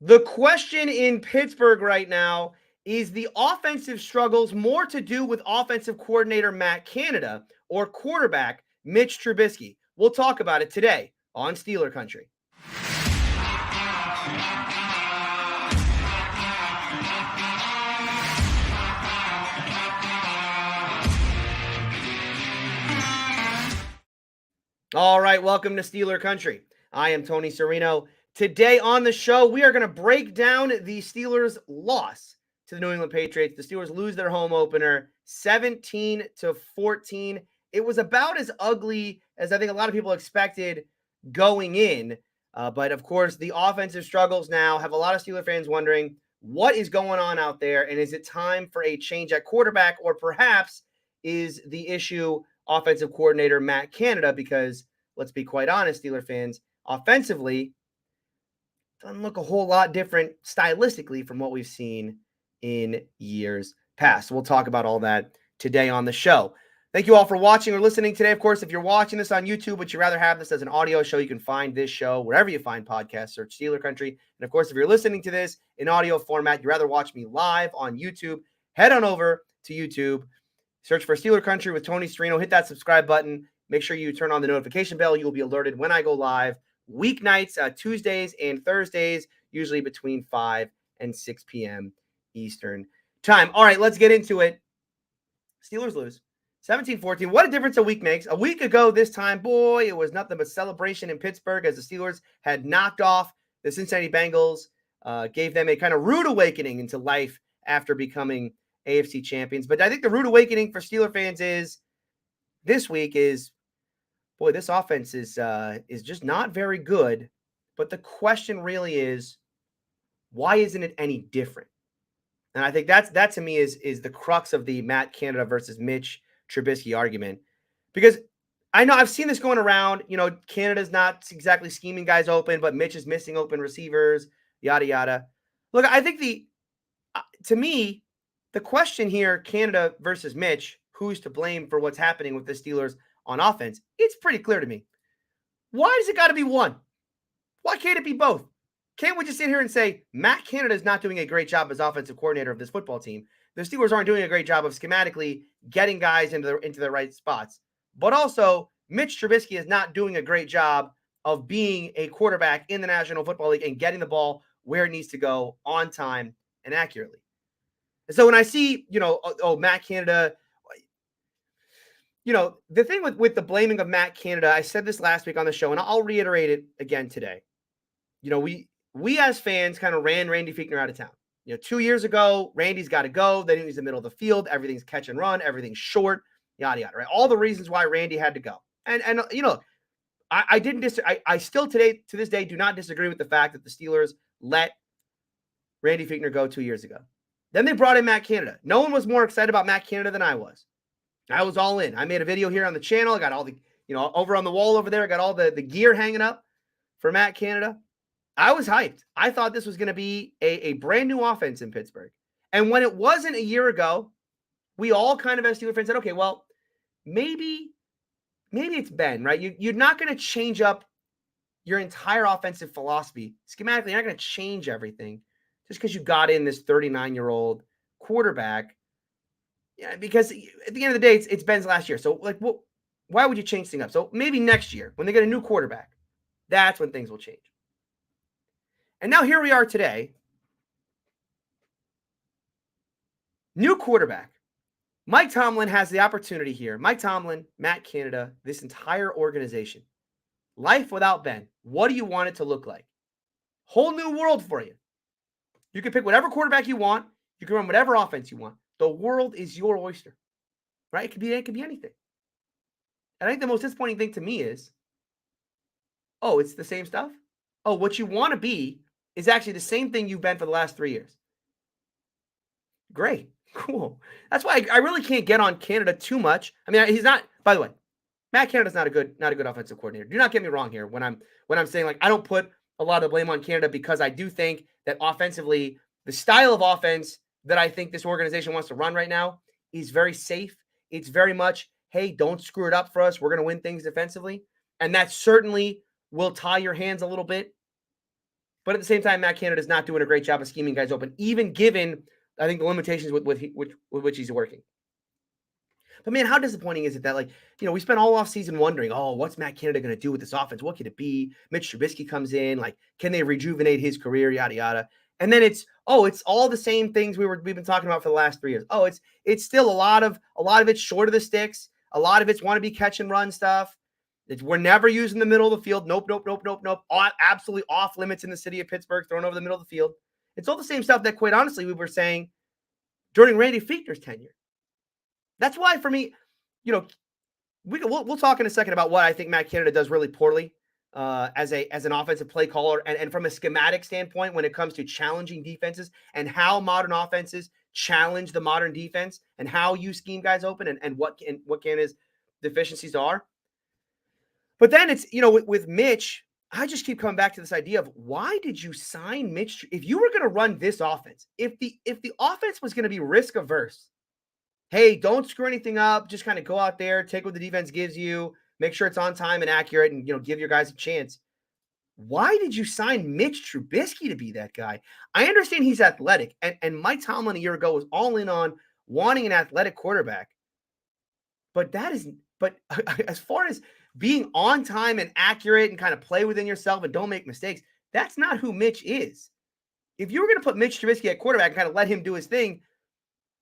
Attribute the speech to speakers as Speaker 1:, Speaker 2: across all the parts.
Speaker 1: The question in Pittsburgh right now is the offensive struggles more to do with offensive coordinator Matt Canada or quarterback Mitch Trubisky? We'll talk about it today on Steeler Country. All right, welcome to Steeler Country. I am Tony Serino. Today on the show, we are going to break down the Steelers' loss to the New England Patriots. The Steelers lose their home opener 17-14. It was about as ugly as I think a lot of people expected going in. But of course, the offensive struggles now have a lot of Steeler fans wondering what is going on out there, and is it time for a change at quarterback, or perhaps is the issue offensive coordinator Matt Canada? Because let's be quite honest, Steeler fans, offensively doesn't look a whole lot different stylistically from what we've seen in years past. So we'll talk about all that today on the show. Thank you all for watching or listening today. Of course, if you're watching this on YouTube, but you'd rather have this as an audio show, you can find this show wherever you find podcasts. Search Steeler Country. And of course, if you're listening to this in audio format, you'd rather watch me live on YouTube, head on over to YouTube. Search for Steeler Country with Tony Serino. Hit that subscribe button. Make sure you turn on the notification bell. You'll be alerted when I go live. Weeknights, Tuesdays and Thursdays, usually between 5 and 6 p.m. Eastern time. All right, let's get into it. Steelers lose 17-14. What a difference a week makes. A week ago this time, boy, it was nothing but celebration in Pittsburgh as the Steelers had knocked off the Cincinnati Bengals, gave them a kind of rude awakening into life after becoming AFC champions. But I think the rude awakening for Steeler fans is this week is, boy, this offense is just not very good. But the question really is, why isn't it any different? And I think that to me is the crux of the Matt Canada versus Mitch Trubisky argument. Because I know I've seen this going around. You know, Canada's not exactly scheming guys open, but Mitch is missing open receivers, yada, yada. Look, I think to me, the question here, Canada versus Mitch, who's to blame for what's happening with the Steelers on offense? It's pretty clear to me. Why does it got to be one? Why can't it be both? Can't we just sit here and say Matt Canada is not doing a great job as offensive coordinator of this football team? The Steelers aren't doing a great job of schematically getting guys into the right spots. But also, Mitch Trubisky is not doing a great job of being a quarterback in the National Football League and getting the ball where it needs to go on time and accurately. And so when I see, Matt Canada, the thing with the blaming of Matt Canada, I said this last week on the show, and I'll reiterate it again today. We as fans kind of ran Randy Fichtner out of town. 2 years ago, Randy's got to go. Then he's in the middle of the field. Everything's catch and run. Everything's short, yada, yada, right? All the reasons why Randy had to go. And I didn't I still to this day, do not disagree with the fact that the Steelers let Randy Fichtner go 2 years ago. Then they brought in Matt Canada. No one was more excited about Matt Canada than I was. I was all in. I made a video here on the channel. I got all the, over on the wall over there, I got all the gear hanging up for Matt Canada. I was hyped. I thought this was going to be a brand new offense in Pittsburgh. And when it wasn't a year ago, we all kind of as Steelers fans said, okay, well, maybe it's Ben, right? You're not going to change up your entire offensive philosophy. Schematically, you're not going to change everything just because you got in this 39-year-old quarterback. Yeah, because at the end of the day, it's Ben's last year. So, why would you change things up? So maybe next year when they get a new quarterback, that's when things will change. And now here we are today. New quarterback. Mike Tomlin has the opportunity here. Mike Tomlin, Matt Canada, this entire organization. Life without Ben. What do you want it to look like? Whole new world for you. You can pick whatever quarterback you want. You can run whatever offense you want. The world is your oyster, right? It could be anything. And I think the most disappointing thing to me is, it's the same stuff. What you want to be is actually the same thing you've been for the last 3 years. Great. Cool. That's why I really can't get on Canada too much. I mean, he's not, by the way, Matt Canada's not a good offensive coordinator. Do not get me wrong here when I'm saying I don't put a lot of blame on Canada, because I do think that offensively, the style of offense that I think this organization wants to run right now is very safe. It's very much, hey, don't screw it up for us. We're going to win things defensively. And that certainly will tie your hands a little bit But at the same time, Matt Canada is not doing a great job of scheming guys open, even given, I think, the limitations with which he's working. But man, how disappointing is it that, like, we spent all off season wondering, oh, what's Matt Canada going to do with this offense? What could it be? Mitch Trubisky comes in, like, can they rejuvenate his career? Yada yada. And then it's all the same things we've been talking about for the last 3 years. Oh, it's still a lot of it's short of the sticks. A lot of it's want to be catch and run stuff. We're never using the middle of the field. Nope. Absolutely off limits in the city of Pittsburgh, thrown over the middle of the field. It's all the same stuff that, quite honestly, we were saying during Randy Fichtner's tenure. That's why, for me, we'll talk in a second about what I think Matt Canada does really poorly as an offensive play caller, and from a schematic standpoint when it comes to challenging defenses and how modern offenses challenge the modern defense and how you scheme guys open and what Canada's deficiencies are. But then it's, with Mitch, I just keep coming back to this idea of, why did you sign Mitch? If you were going to run this offense, if the offense was going to be risk averse, hey, don't screw anything up. Just kind of go out there, take what the defense gives you, make sure it's on time and accurate, and give your guys a chance. Why did you sign Mitch Trubisky to be that guy? I understand he's athletic, and Mike Tomlin a year ago was all in on wanting an athletic quarterback. But as far as being on time and accurate and kind of play within yourself and don't make mistakes, that's not who Mitch is. If you were going to put Mitch Trubisky at quarterback and kind of let him do his thing,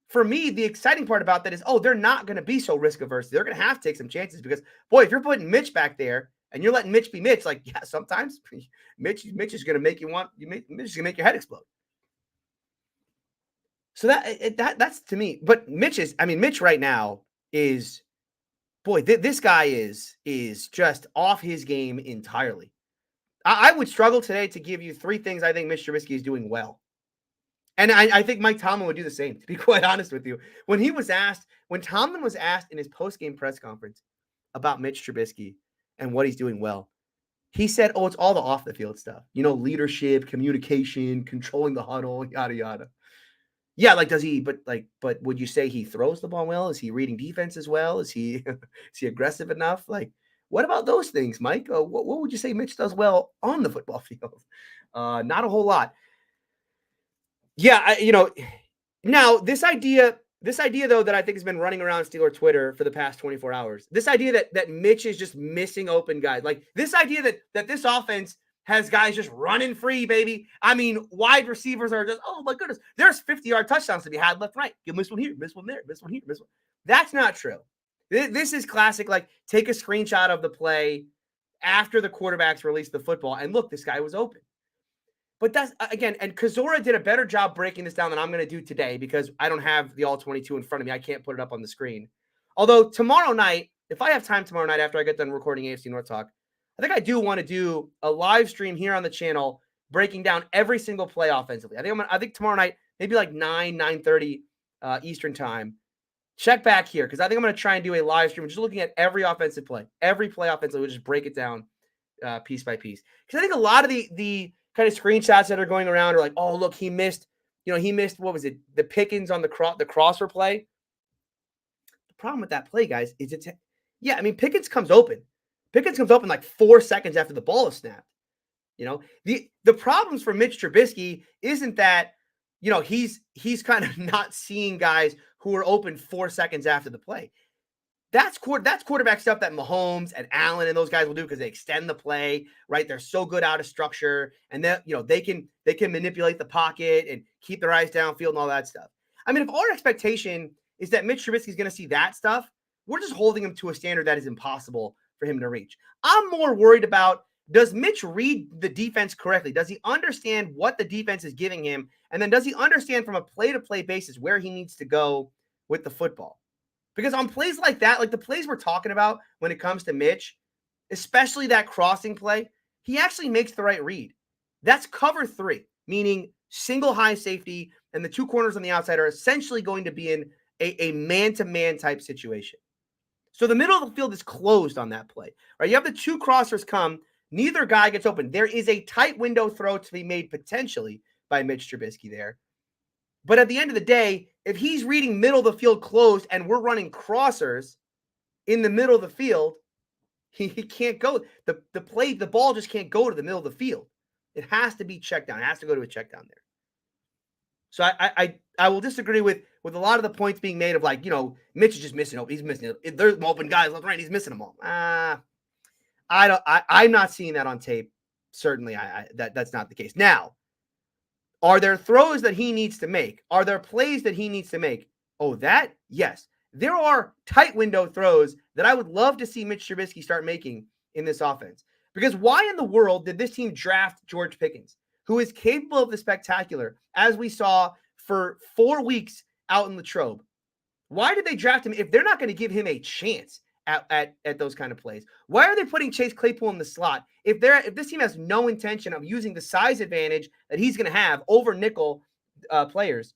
Speaker 1: for me, the exciting part about that is, they're not going to be so risk averse. They're going to have to take some chances because, boy, if you're putting Mitch back there and you're letting Mitch be Mitch, like, yeah, sometimes Mitch is going to make Mitch is going to make your head explode. So that's to me. But Mitch right now is, boy, this guy is just off his game entirely. I would struggle today to give you 3 things I think Mitch Trubisky is doing well. And I think Mike Tomlin would do the same, to be quite honest with you. When Tomlin was asked in his post-game press conference about Mitch Trubisky and what he's doing well, he said, it's all the off-the-field stuff. Leadership, communication, controlling the huddle, yada, yada. Yeah, like, but would you say he throws the ball well? Is he reading defense as well? Is he aggressive enough? Like, what about those things, Mike? What would you say Mitch does well on the football field? Not a whole lot. Yeah, now this idea though that I think has been running around Steeler Twitter for the past 24 hours. This idea that Mitch is just missing open guys. Like, this idea that this offense has guys just running free, baby. I mean, wide receivers are just, oh my goodness, there's 50-yard touchdowns to be had left, right. You miss one here, miss one there, miss one here, miss one. That's not true. This is classic, like, take a screenshot of the play after the quarterbacks released the football and look, this guy was open. But that's, again, and Kozora did a better job breaking this down than I'm going to do today because I don't have the all-22 in front of me. I can't put it up on the screen. Although tomorrow night, if I have time tomorrow night after I get done recording AFC North Talk, I think I do want to do a live stream here on the channel breaking down every single play offensively. I think tomorrow night, maybe like 9:30 Eastern time. Check back here because I think I'm going to try and do a live stream just looking at every offensive play. Every play offensively, we'll just break it down piece by piece. Because I think a lot of the kind of screenshots that are going around are like, oh, look, he missed, what was it? The Pickens on the crosser play. The problem with that play, guys, is Pickens comes open. Pickens comes open like 4 seconds after the ball is snapped. The problems for Mitch Trubisky isn't that, he's kind of not seeing guys who are open 4 seconds after the play. That's quarterback stuff that Mahomes and Allen and those guys will do because they extend the play, right? They're so good out of structure, and that they can manipulate the pocket and keep their eyes downfield and all that stuff. I mean, if our expectation is that Mitch Trubisky is going to see that stuff, we're just holding him to a standard that is impossible for him to reach. I'm more worried about, does Mitch read the defense correctly? Does he understand what the defense is giving him? And then does he understand from a play-to-play basis where he needs to go with the football? Because on plays like that, like the plays we're talking about when it comes to Mitch, especially that crossing play, he actually makes the right read. That's cover 3, meaning single high safety, and the 2 corners on the outside are essentially going to be in a man-to-man type situation. So the middle of the field is closed on that play. Right? You have the 2 crossers come. Neither guy gets open. There is a tight window throw to be made potentially by Mitch Trubisky there. But at the end of the day, if he's reading middle of the field closed and we're running crossers in the middle of the field, he can't go. The ball just can't go to the middle of the field. It has to be check down. It has to go to a check down there. So I will disagree with a lot of the points being made of like, Mitch is just missing open. He's missing it. There's open guys left, right. He's missing them all. I'm not seeing that on tape. Certainly, that's not the case. Now, are there throws that he needs to make? Are there plays that he needs to make? Oh, that? Yes. There are tight window throws that I would love to see Mitch Trubisky start making in this offense. Because why in the world did this team draft George Pickens, who is capable of the spectacular, as we saw for 4 weeks out in Latrobe? Why did they draft him if they're not going to give him a chance at those kind of plays? Why are they putting Chase Claypool in the slot if this team has no intention of using the size advantage that he's going to have over nickel players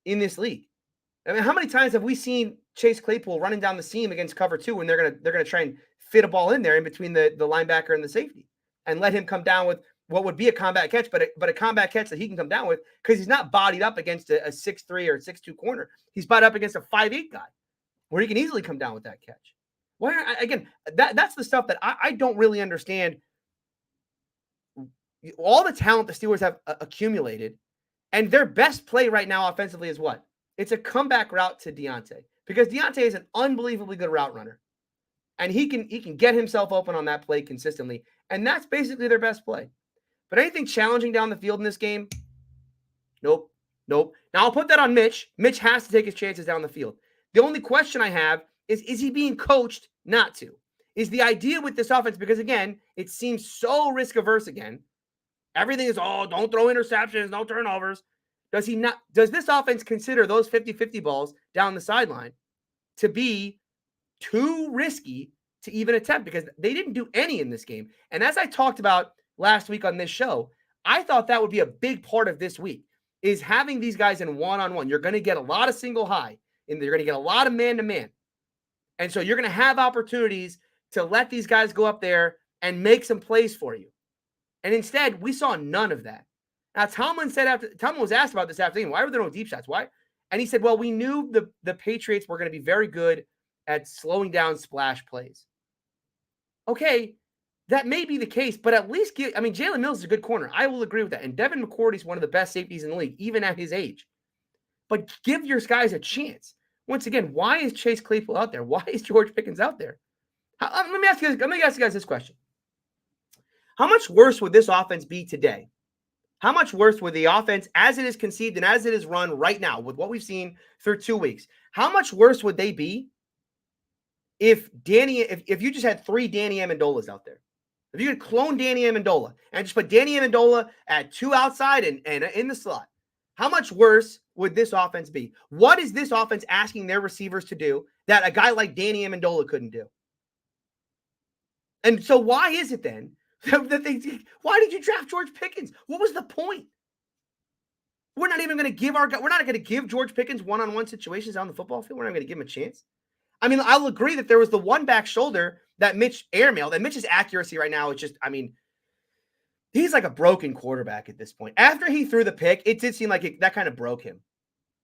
Speaker 1: in this league? I mean, how many times have we seen Chase Claypool running down the seam against cover 2 when they're gonna try and fit a ball in there in between the linebacker and the safety and let him come down with what would be a combat catch, but a combat catch that he can come down with because he's not bodied up against a 6'3" or 6'2" corner. He's bodied up against a 5'8" guy where he can easily come down with that catch. Why again? That's the stuff that I don't really understand. All the talent the Steelers have accumulated, and their best play right now offensively is what? It's a comeback route to Deontay because Deontay is an unbelievably good route runner, and he can get himself open on that play consistently, and that's basically their best play. But anything challenging down the field in this game, nope. Now I'll put that on Mitch. Mitch has to take his chances down the field. The only question I have is he being coached not to? Is the idea with this offense, because again, it seems so risk averse again. Everything is, don't throw interceptions, no turnovers. Does this offense consider those 50-50 balls down the sideline to be too risky to even attempt? Because they didn't do any in this game. And as I talked about last week on this show, I thought that would be a big part of this week, is having these guys in one-on-one. You're going to get a lot of single high, and you're going to get a lot of man-to-man. And so you're going to have opportunities to let these guys go up there and make some plays for you. And instead, we saw none of that. Now, Tomlin was asked about this after the game. Why were there no deep shots? Why? And he said, well, we knew the Patriots were going to be very good at slowing down splash plays. Okay, that may be the case, but at least Jalen Mills is a good corner. I will agree with that. And Devin McCourty is one of the best safeties in the league, even at his age. But give your guys a chance. Once again, why is Chase Claypool out there? Why is George Pickens out there? Let me ask you guys this question. How much worse would this offense be today? How much worse would the offense, as it is conceived and as it is run right now, with what we've seen through 2 weeks, how much worse would they be if you just had 3 Danny Amendolas out there? If you could clone Danny Amendola and just put Danny Amendola at 2 outside and in the slot, how much worse would this offense be? What is this offense asking their receivers to do that a guy like Danny Amendola couldn't do? And so why is it then why did you draft George Pickens? What was the point? We're not going to give George Pickens one-on-one situations on the football field. We're not going to give him a chance. I mean, I'll agree that there was the one back shoulder that Mitch airmailed, and Mitch's accuracy right now is just, he's like a broken quarterback at this point. After he threw the pick, it did seem like that kind of broke him.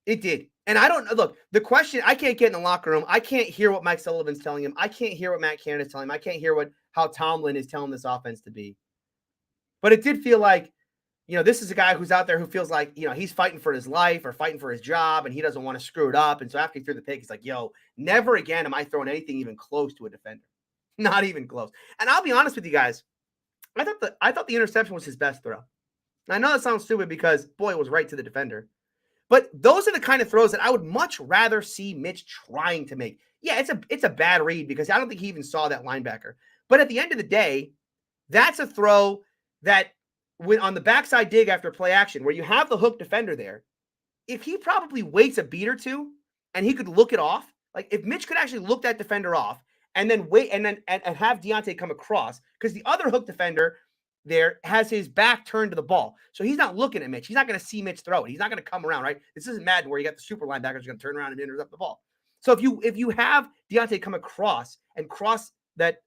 Speaker 1: It did. And the question, I can't get in the locker room. I can't hear what Mike Sullivan's telling him. I can't hear what Matt Canada is telling him. I can't hear how Tomlin is telling this offense to be. But it did feel like, this is a guy who's out there who feels like, he's fighting for his life or fighting for his job, and he doesn't want to screw it up. And so after he threw the pick, he's like, never again am I throwing anything even close to a defender. Not even close. And I'll be honest with you guys. I thought the interception was his best throw. And I know that sounds stupid because, boy, it was right to the defender. But those are the kind of throws that I would much rather see Mitch trying to make. Yeah, it's a bad read because I don't think he even saw that linebacker. But at the end of the day, that's a throw that on the backside dig after play action where you have the hook defender there, if he probably waits a beat or two and he could look it off, like if Mitch could actually look that defender off and then wait and have Deontay come across, because the other hook defender there has his back turned to the ball. So he's not looking at Mitch. He's not going to see Mitch throw it. He's not going to come around, right? This isn't Madden where you got the super linebackers going to turn around and intercept the ball. So if you have Deontay come across and cross that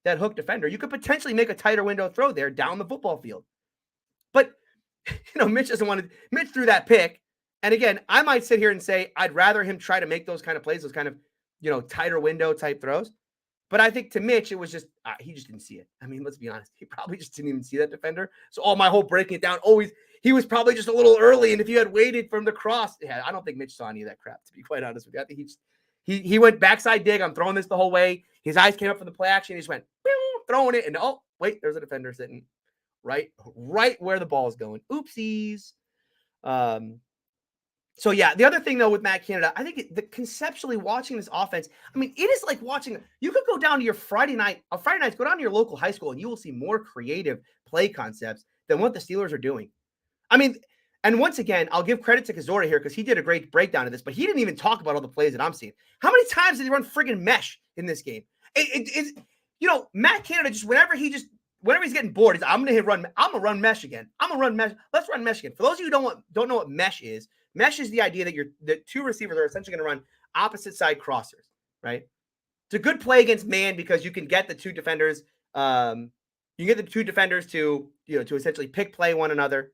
Speaker 1: hook defender, you could potentially make a tighter window throw there down the football field. But, Mitch doesn't want to. Mitch threw that pick. And again, I might sit here and say I'd rather him try to make those kind of plays, those kind of, tighter window type throws. But I think to Mitch, it was just, he just didn't see it. I mean, let's be honest. He probably just didn't even see that defender. So my whole breaking it down, he was probably just a little early. And if you had waited for him to cross, I don't think Mitch saw any of that crap, to be quite honest with you. I think he went backside dig. I'm throwing this the whole way. His eyes came up from the play action. He just went, throwing it. And wait, there's a defender sitting right where the ball is going. Oopsies. So yeah, the other thing though with Matt Canada, I think conceptually watching this offense, I mean, it is like watching. You could go down to your Friday nights, go down to your local high school, and you will see more creative play concepts than what the Steelers are doing. I mean, and once again, I'll give credit to Kazorda here because he did a great breakdown of this, but he didn't even talk about all the plays that I'm seeing. How many times did he run friggin' mesh in this game? Matt Canada whenever he's getting bored, I'm gonna run mesh again. I'm gonna run mesh. Let's run mesh again. For those of you who don't know what mesh is the idea that the two receivers are essentially going to run opposite side crossers, right? It's a good play against man because you can get the two defenders. You can get the two defenders to essentially pick play one another.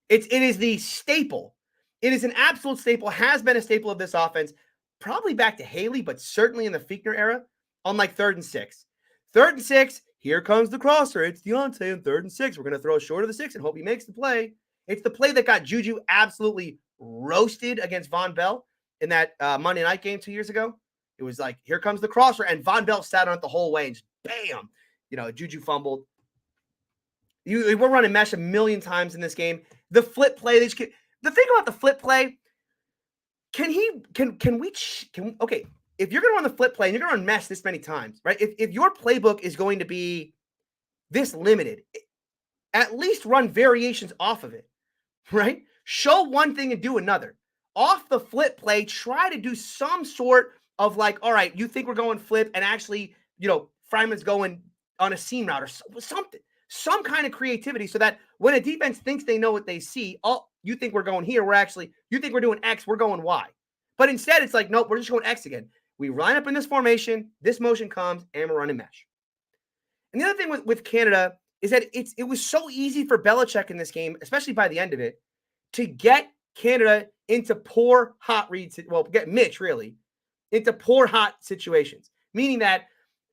Speaker 1: It is the staple. It is an absolute staple. Has been a staple of this offense, probably back to Haley, but certainly in the Fichtner era. On like 3rd and 6. 3rd and 6. Here comes the crosser. It's Deontay on 3rd and 6. We're going to throw short of the 6 and hope he makes the play. It's the play that got Juju absolutely roasted against Von Bell in that Monday night game 2 years ago. It was like, here comes the crosser, and Von Bell sat on it the whole way, and just bam, Juju fumbled. We're running mesh a million times in this game. The flip play, the thing about the flip play, okay, if you're going to run the flip play and you're going to run mesh this many times, right? If your playbook is going to be this limited, at least run variations off of it, right? Show one thing and do another. Off the flip play, try to do some sort of like, all right, you think we're going flip, and actually, Fryman's going on a seam route or something. Some kind of creativity so that when a defense thinks they know what they see, you think we're going here, you think we're doing X, we're going Y. But instead, it's like, nope, we're just going X again. We line up in this formation, this motion comes, and we're running mesh. And the other thing with Canada is that it was so easy for Belichick in this game, especially by the end of it, to get Canada into poor hot reads. Well, get Mitch really into poor hot situations, meaning that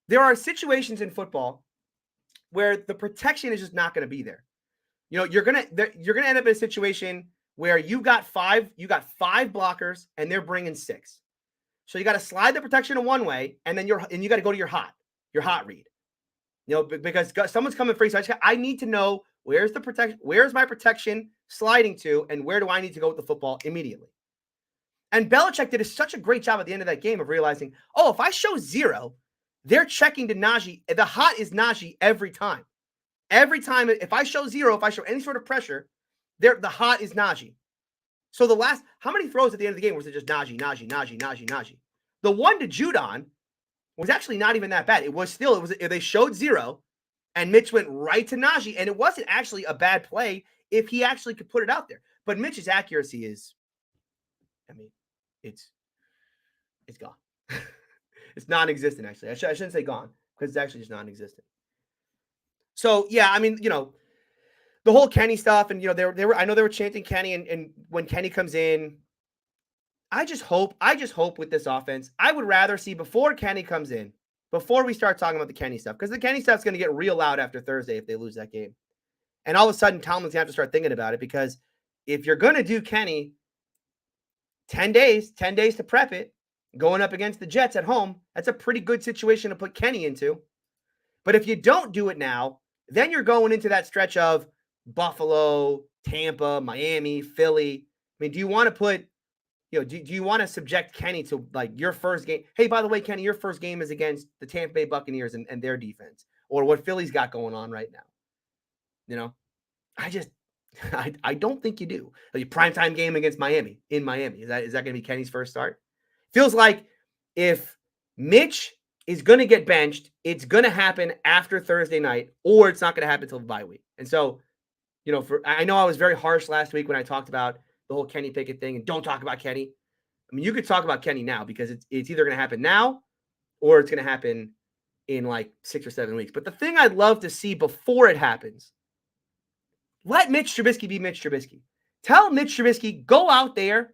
Speaker 1: there are situations in football where the protection is just not going to be there. You're going to end up in a situation where you got five blockers and they're bringing 6. So you got to slide the protection in one way, and then you got to go to your hot read. Because someone's coming free. So I need to know where's my protection sliding to, and where do I need to go with the football immediately. And Belichick did such a great job at the end of that game of realizing, if I show 0, they're checking to Najee. The hot is Najee every time. Every time, if I show 0, if I show any sort of pressure, the hot is Najee. So how many throws at the end of the game was it just Najee? The one to Judon was actually not even that bad. They showed 0, and Mitch went right to Najee, and it wasn't actually a bad play if he actually could put it out there. But Mitch's accuracy is, it's gone. It's non-existent, actually. I shouldn't say gone, because it's actually just non-existent. So, yeah, the whole Kenny stuff, and, I know they were chanting Kenny, and when Kenny comes in, I just hope with this offense, I would rather see before Kenny comes in, before we start talking about the Kenny stuff, because the Kenny stuff's going to get real loud after Thursday if they lose that game. And all of a sudden, Tomlin's going to have to start thinking about it, because if you're going to do Kenny, 10 days to prep it, going up against the Jets at home, that's a pretty good situation to put Kenny into. But if you don't do it now, then you're going into that stretch of Buffalo, Tampa, Miami, Philly. Do you want to put, do you want to subject Kenny to like your first game? Hey, by the way, Kenny, your first game is against the Tampa Bay Buccaneers and their defense, or what Philly's got going on right now. I don't think you do. Like a primetime game against Miami in Miami. Is that going to be Kenny's first start? Feels like if Mitch is going to get benched, it's going to happen after Thursday night, or it's not going to happen until the bye week. And so, I know I was very harsh last week when I talked about the whole Kenny Pickett thing, and don't talk about Kenny. You could talk about Kenny now, because it's either going to happen now or it's going to happen in like 6 or 7 weeks. But the thing I'd love to see before it happens, let Mitch Trubisky be Mitch Trubisky. Tell Mitch Trubisky, go out there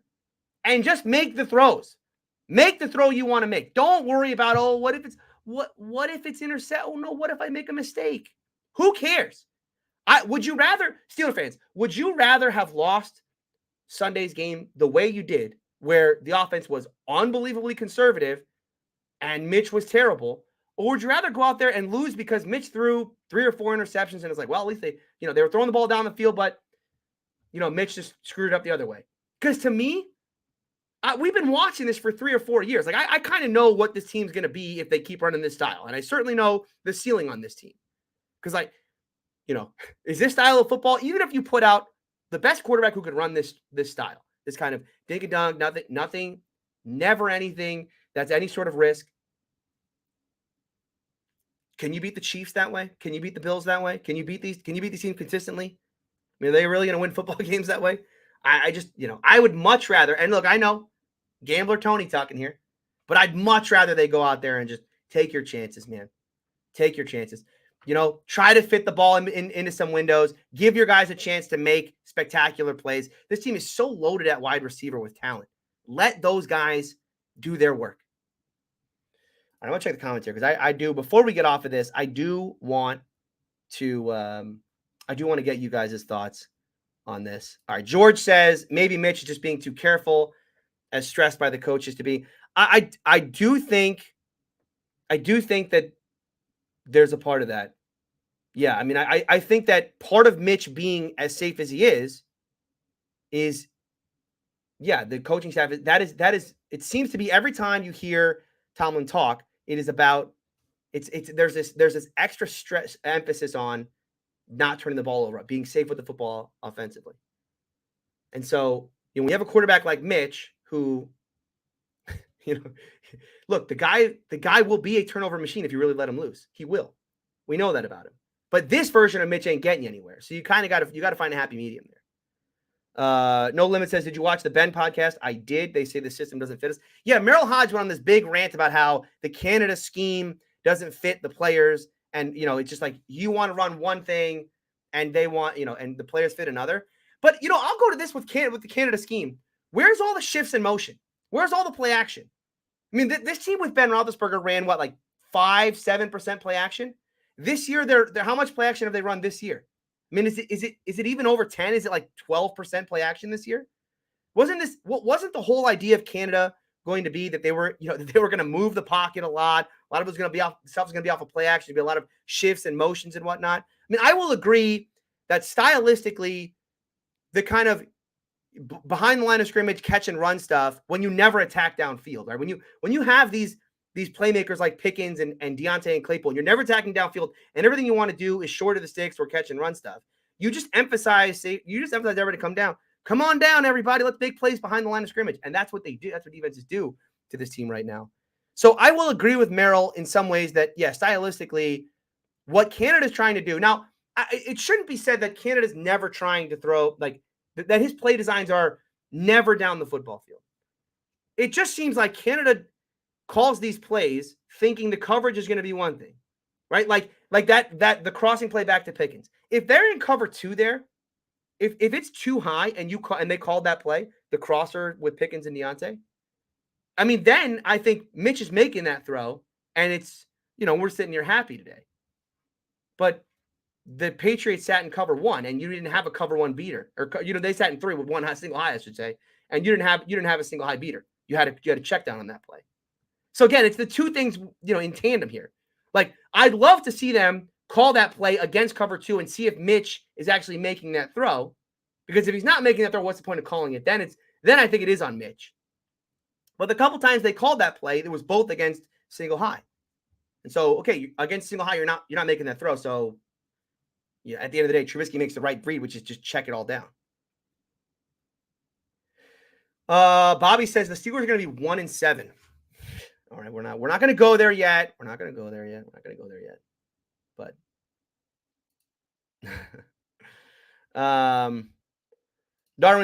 Speaker 1: and just make the throws. Make the throw you want to make. Don't worry about, what What if it's intercept? Oh no, what if I make a mistake? Who cares? Would you rather, Steeler fans, would you rather have lost Sunday's game the way you did, where the offense was unbelievably conservative and Mitch was terrible? Or would you rather go out there and lose because Mitch threw 3 or 4 interceptions and it's like, well, at least they were throwing the ball down the field, but Mitch just screwed it up the other way. Because to me, we've been watching this for 3 or 4 years. Like I kind of know what this team's going to be if they keep running this style. And I certainly know the ceiling on this team. Because is this style of football, even if you put out the best quarterback who could run this style, this kind of dink and dunk, nothing, never anything that's any sort of risk. Can you beat the Chiefs that way? Can you beat the Bills that way? Can you beat these teams consistently? I mean, are they really going to win football games that way? I just, I would much rather, and look, I know gambler Tony talking here, but I'd much rather they go out there and just take your chances, man. Take your chances. Try to fit the ball into some windows. Give your guys a chance to make spectacular plays. This team is so loaded at wide receiver with talent. Let those guys do their work. I want to check the comments here because I do, before we get off of this, I do want to get you guys' thoughts on this. All right. George says maybe Mitch is just being too careful, as stressed by the coaches to be. I do think that there's a part of that. Yeah. I mean, I think that part of Mitch being as safe as he is the coaching staff. That is, it seems to be every time you hear Tomlin talk, it is about, there's this extra stress emphasis on not turning the ball over, being safe with the football offensively. And so, when you have a quarterback like Mitch, who, look, the guy will be a turnover machine if you really let him loose. He will. We know that about him. But this version of Mitch ain't getting you anywhere. So you kind of got to find a happy medium there. No Limit says, did you watch the Ben podcast? I did. They say the system doesn't fit us. Yeah, Merrill Hodge went on this big rant about how the Canada scheme doesn't fit the players. And, it's just like you want to run one thing and they want, and the players fit another. But, I'll go to this with the Canada scheme. Where's all the shifts in motion? Where's all the play action? I mean, this team with Ben Roethlisberger ran what, like 5-7% play action? This year, they're how much play action have they run this year? I mean, is it even over 10? Is it like 12% play action this year? Wasn't the whole idea of Canada going to be that they were, that they were going to move the pocket a lot? A lot of it was going to be off, stuff's going to be off of play action. There'll be a lot of shifts and motions and whatnot. I mean, I will agree that stylistically, the kind of behind the line of scrimmage catch and run stuff, when you never attack downfield, right? When you have these playmakers like Pickens and Deontay and Claypool, you're never attacking downfield, and everything you want to do is short of the sticks or catch and run stuff. You just emphasize everybody to come down. Come on down, everybody. Let's make plays behind the line of scrimmage. And that's what they do. That's what defenses do to this team right now. So I will agree with Merrill in some ways that, yeah, stylistically, what Canada's trying to do. Now, it shouldn't be said that Canada's never trying to throw, like, that his play designs are never down the football field. It just seems like Canada calls these plays thinking the coverage is going to be one thing, right? Like that the crossing play back to Pickens. If they're in cover 2 there, if it's too high and they called that play, the crosser with Pickens and Deontay, I mean, then I think Mitch is making that throw and it's, we're sitting here happy today. But the Patriots sat in cover 1 and you didn't have a cover 1 beater, or, they sat in 3 with one single high, I should say. And you didn't have a single high beater. You had a check down on that play. So again, it's the two things, in tandem here. Like, I'd love to see them call that play against cover 2 and see if Mitch is actually making that throw. Because if he's not making that throw, what's the point of calling it? Then I think it is on Mitch. But the couple times they called that play, it was both against single high. And so, okay, against single high, you're not making that throw. So, at the end of the day, Trubisky makes the right read, which is just check it all down. Bobby says the Steelers are going to be 1-7. All right, we're not going to go there yet. But Darwin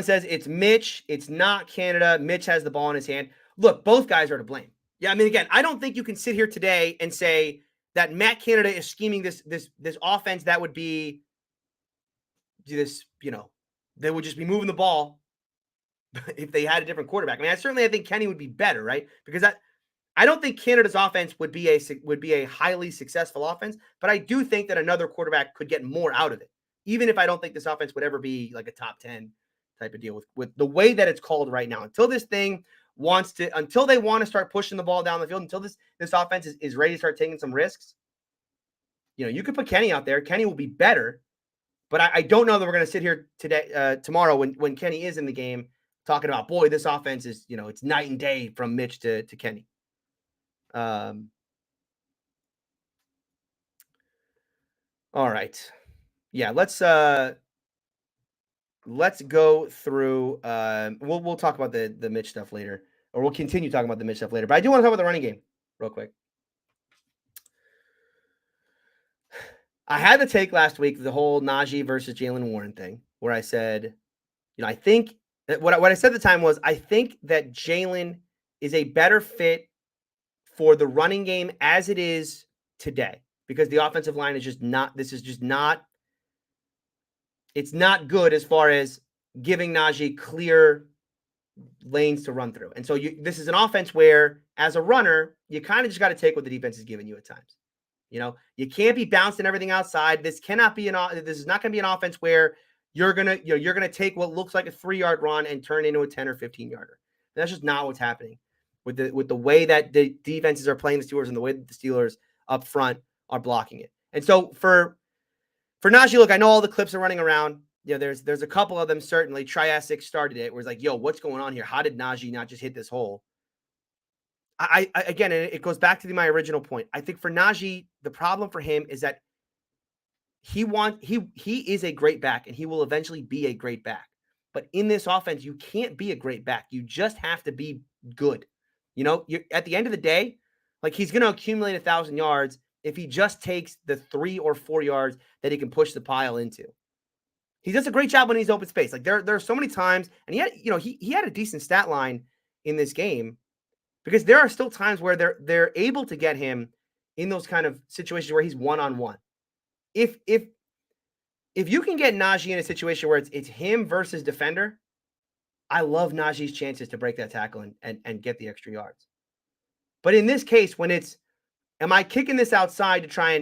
Speaker 1: says it's Mitch. It's not Canada. Mitch has the ball in his hand. Look, both guys are to blame. Yeah, I mean, again, I don't think you can sit here today and say that Matt Canada is scheming this offense that would be this, they would just be moving the ball if they had a different quarterback. I mean, I think Kenny would be better, right? Because I don't think Canada's offense would be a highly successful offense, but I do think that another quarterback could get more out of it. Even if I don't think this offense would ever be like a top 10 type of deal with the way that it's called right now. Until they want to start pushing the ball down the field, until this offense is ready to start taking some risks, you could put Kenny out there. Kenny will be better, but I don't know that we're going to sit here tomorrow when Kenny is in the game talking about, boy, this offense is, it's night and day from Mitch to Kenny. All right. Yeah, let's go through we'll talk about the Mitch stuff later, or we'll continue talking about the Mitch stuff later. But I do want to talk about the running game real quick. I had the take last week, the whole Najee versus Jalen Warren thing, where I said, I think that what I said at the time was I think that Jalen is a better fit for the running game as it is today, because the offensive line is just not, it's not good as far as giving Najee clear lanes to run through. And so this is an offense where, as a runner, you kind of just got to take what the defense is giving you at times. You can't be bouncing everything outside. This is not going to be an offense where you're going to take what looks like a 3-yard run and turn it into a 10 or 15 yarder. And that's just not what's happening with the way that the defenses are playing the Steelers and the way that the Steelers up front are blocking it. And so for Najee, look, I know all the clips are running around. There's a couple of them, certainly. Triassic started it, where it's like, yo, what's going on here? How did Najee not just hit this hole? I again, it goes back to my original point. I think for Najee, the problem for him is that he is a great back, and he will eventually be a great back. But in this offense, you can't be a great back. You just have to be good. At the end of the day, like, he's going to accumulate 1,000 yards if he just takes the 3 or 4 yards that he can push the pile into. He does a great job when he's open space. Like, there are so many times, and he had a decent stat line in this game, because there are still times where they're able to get him in those kind of situations where he's one-on-one. If you can get Najee in a situation where it's him versus defender, I love Najee's chances to break that tackle and get the extra yards. But in this case, when it's, am I kicking this outside to try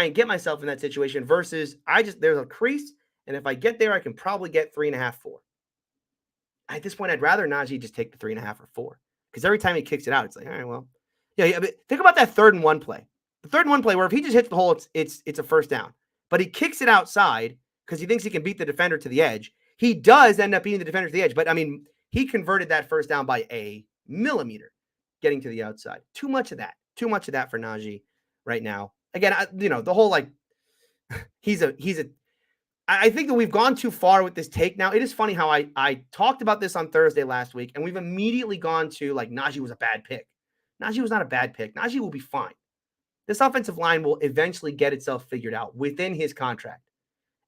Speaker 1: and get myself in that situation versus there's a crease, and if I get there, I can probably get 3.5, 4. At this point, I'd rather Najee just take the 3.5 or 4. Because every time he kicks it out, it's like, all right, well, yeah. But think about that 3rd and 1 play. The 3rd and 1 play, where if he just hits the hole, it's a first down. But he kicks it outside because he thinks he can beat the defender to the edge. He does end up beating the defender to the edge, but I mean, he converted that first down by a millimeter, getting to the outside. Too much of that for Najee right now. Again, the whole, like, I think that we've gone too far with this take now. It is funny how I talked about this on Thursday last week, and we've immediately gone to, like, Najee was a bad pick. Najee was not a bad pick. Najee will be fine. This offensive line will eventually get itself figured out within his contract.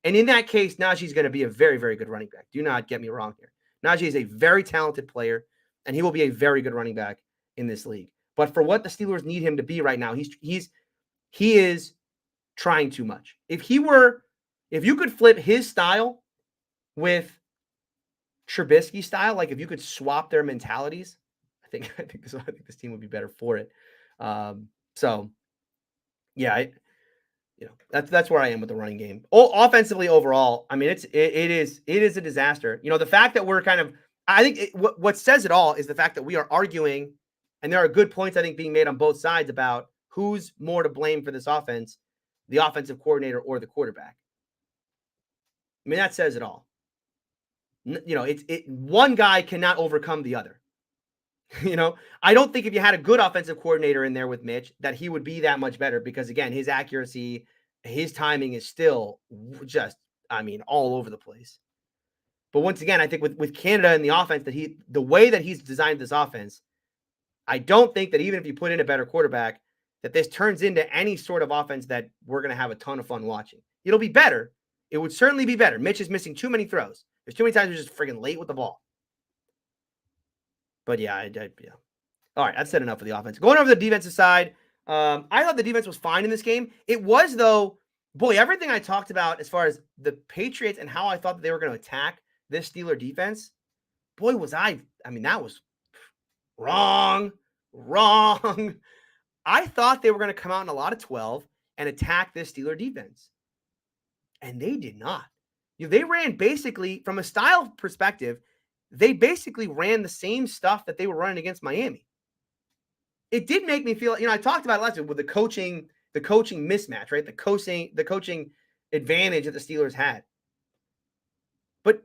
Speaker 1: And in that case, Najee is going to be a very, very good running back. Do not get me wrong here. Najee is a very talented player, and he will be a very good running back in this league. But for what the Steelers need him to be right now, he is trying too much. If you could flip his style with Trubisky style, like if you could swap their mentalities, I think this team would be better for it. So yeah, that's where I am with the running game. Offensively overall, I mean, it is a disaster. The fact that we're kind of, I think what says it all is the fact that we are arguing, and there are good points, I think, being made on both sides about who's more to blame for this offense, the offensive coordinator or the quarterback. I mean, that says it all. One guy cannot overcome the other. I don't think if you had a good offensive coordinator in there with Mitch, that he would be that much better, because, again, his accuracy, his timing is still just, I mean, all over the place. But once again, I think with Canada and the offense the way that he's designed this offense, I don't think that even if you put in a better quarterback, that this turns into any sort of offense that we're going to have a ton of fun watching. It'll be better. It would certainly be better. Mitch is missing too many throws. There's too many times he's just friggin' late with the ball. But yeah, yeah. All right, I've said enough of the offense. Going over the defensive side, I thought the defense was fine in this game. It was, though, boy, everything I talked about as far as the Patriots and how I thought that they were going to attack this Steeler defense, boy, was I mean, that was wrong. Wrong. I thought they were going to come out in a lot of 12 and attack this Steeler defense. And they did not. They ran basically, from a style perspective, they basically ran the same stuff that they were running against Miami. It did make me feel, I talked about it last week with the coaching mismatch, right? The coaching advantage that the Steelers had. But,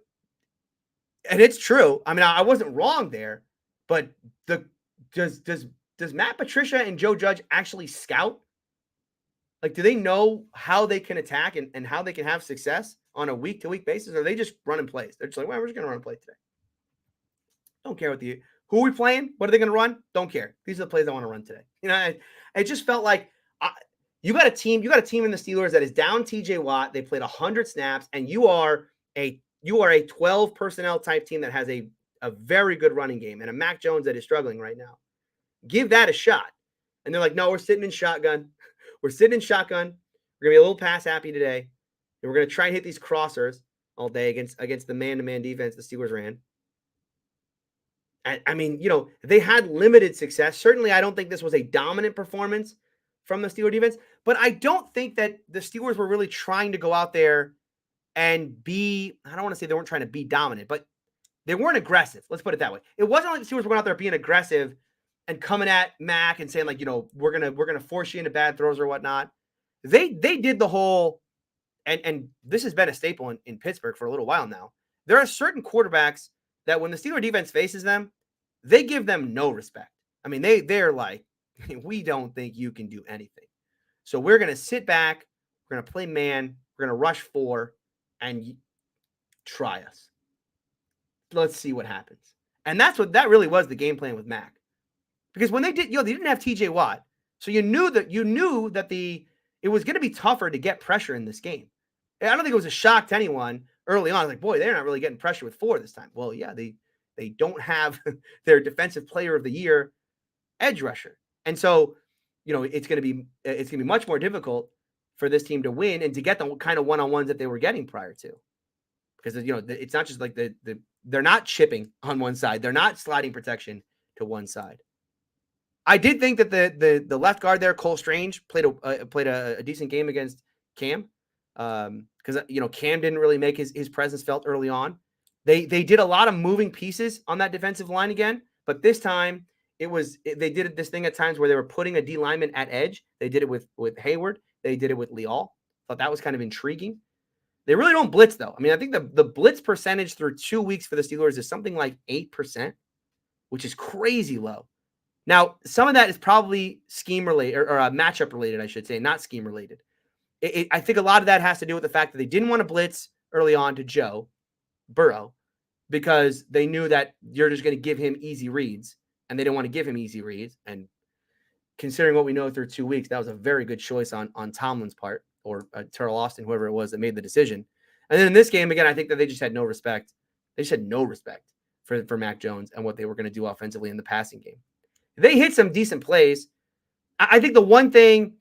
Speaker 1: and it's true. I mean, I wasn't wrong there, but does Matt Patricia and Joe Judge actually scout? Like, do they know how they can attack and how they can have success on a week-to-week basis? Or are they just running plays? They're just like, well, we're just going to run a play today. Don't care who are we playing? What are they going to run? Don't care. These are the plays I want to run today. It just felt like you got a team in the Steelers that is down TJ Watt. They played 100 snaps, and you are a 12 personnel type team that has a very good running game and a Mac Jones that is struggling right now. Give that a shot. And they're like, no, we're sitting in shotgun. We're sitting in shotgun. We're going to be a little pass happy today. And we're going to try and hit these crossers all day against the man-to-man defense the Steelers ran. I mean, they had limited success. Certainly, I don't think this was a dominant performance from the Steelers defense, but I don't think that the Steelers were really trying to go out there and I don't want to say they weren't trying to be dominant, but they weren't aggressive. Let's put it that way. It wasn't like the Steelers were going out there being aggressive and coming at Mac and saying like, we're gonna force you into bad throws or whatnot. They did the whole, and this has been a staple in Pittsburgh for a little while now. There are certain quarterbacks that when the Steelers defense faces them, they give them no respect. I mean, they're like, we don't think you can do anything. So we're gonna sit back, we're gonna play man, we're gonna rush 4 and try us. Let's see what happens. And that really was the game plan with Mac. Because when they did, they didn't have TJ Watt. So you knew that it was going to be tougher to get pressure in this game. I don't think it was a shock to anyone early on. Like, boy, they're not really getting pressure with 4 this time. Well, yeah, they don't have their defensive player of the year edge rusher. And so, it's going to be much more difficult for this team to win and to get the kind of one-on-ones that they were getting prior to. Because, it's not just like they're not chipping on one side. They're not sliding protection to one side. I did think that the left guard there, Cole Strange, played a decent game against Cam, because Cam didn't really make his presence felt early on. They did a lot of moving pieces on that defensive line again, but this time they did this thing at times where they were putting a D lineman at edge. They did it with Hayward. They did it with Leal. Thought that was kind of intriguing. They really don't blitz though. I mean, I think the blitz percentage through 2 weeks for the Steelers is something like 8%, which is crazy low. Now, some of that is probably scheme related or matchup related, I should say, not scheme related. I think a lot of that has to do with the fact that they didn't want to blitz early on to Joe Burrow because they knew that you're just going to give him easy reads, and they didn't want to give him easy reads. And considering what we know through 2 weeks, that was a very good choice on Tomlin's part, or Terrell Austin, whoever it was that made the decision. And then in this game, again, I think that they just had no respect. They just had no respect for Mac Jones and what they were going to do offensively in the passing game. They hit some decent plays. I think the one thing,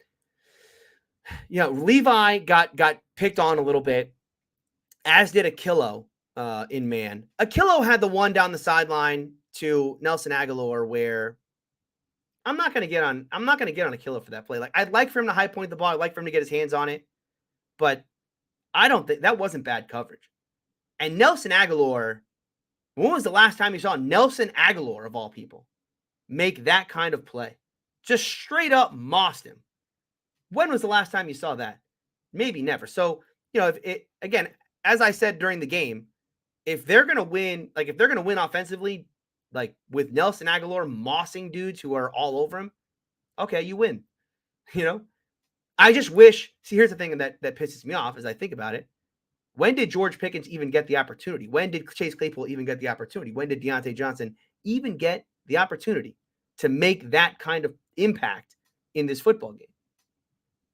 Speaker 1: Levi got picked on a little bit, as did Akillo in man. Akillo had the one down the sideline to Nelson Aguilar where I'm not going to get on Akillo for that play. Like, I'd like for him to high point the ball. I'd like for him to get his hands on it, but I don't think that wasn't bad coverage. And Nelson Aguilar, when was the last time you saw Nelson Aguilar, of all people, make that kind of play? Just straight up mossed him. When was the last time you saw that? Maybe never. So, again, as I said during the game, if they're going to win offensively, like with Nelson Aguilar mossing dudes who are all over him, okay, you win. I just wish, here's the thing that pisses me off as I think about it. When did George Pickens even get the opportunity? When did Chase Claypool even get the opportunity? When did Deontay Johnson even get the opportunity to make that kind of impact in this football game?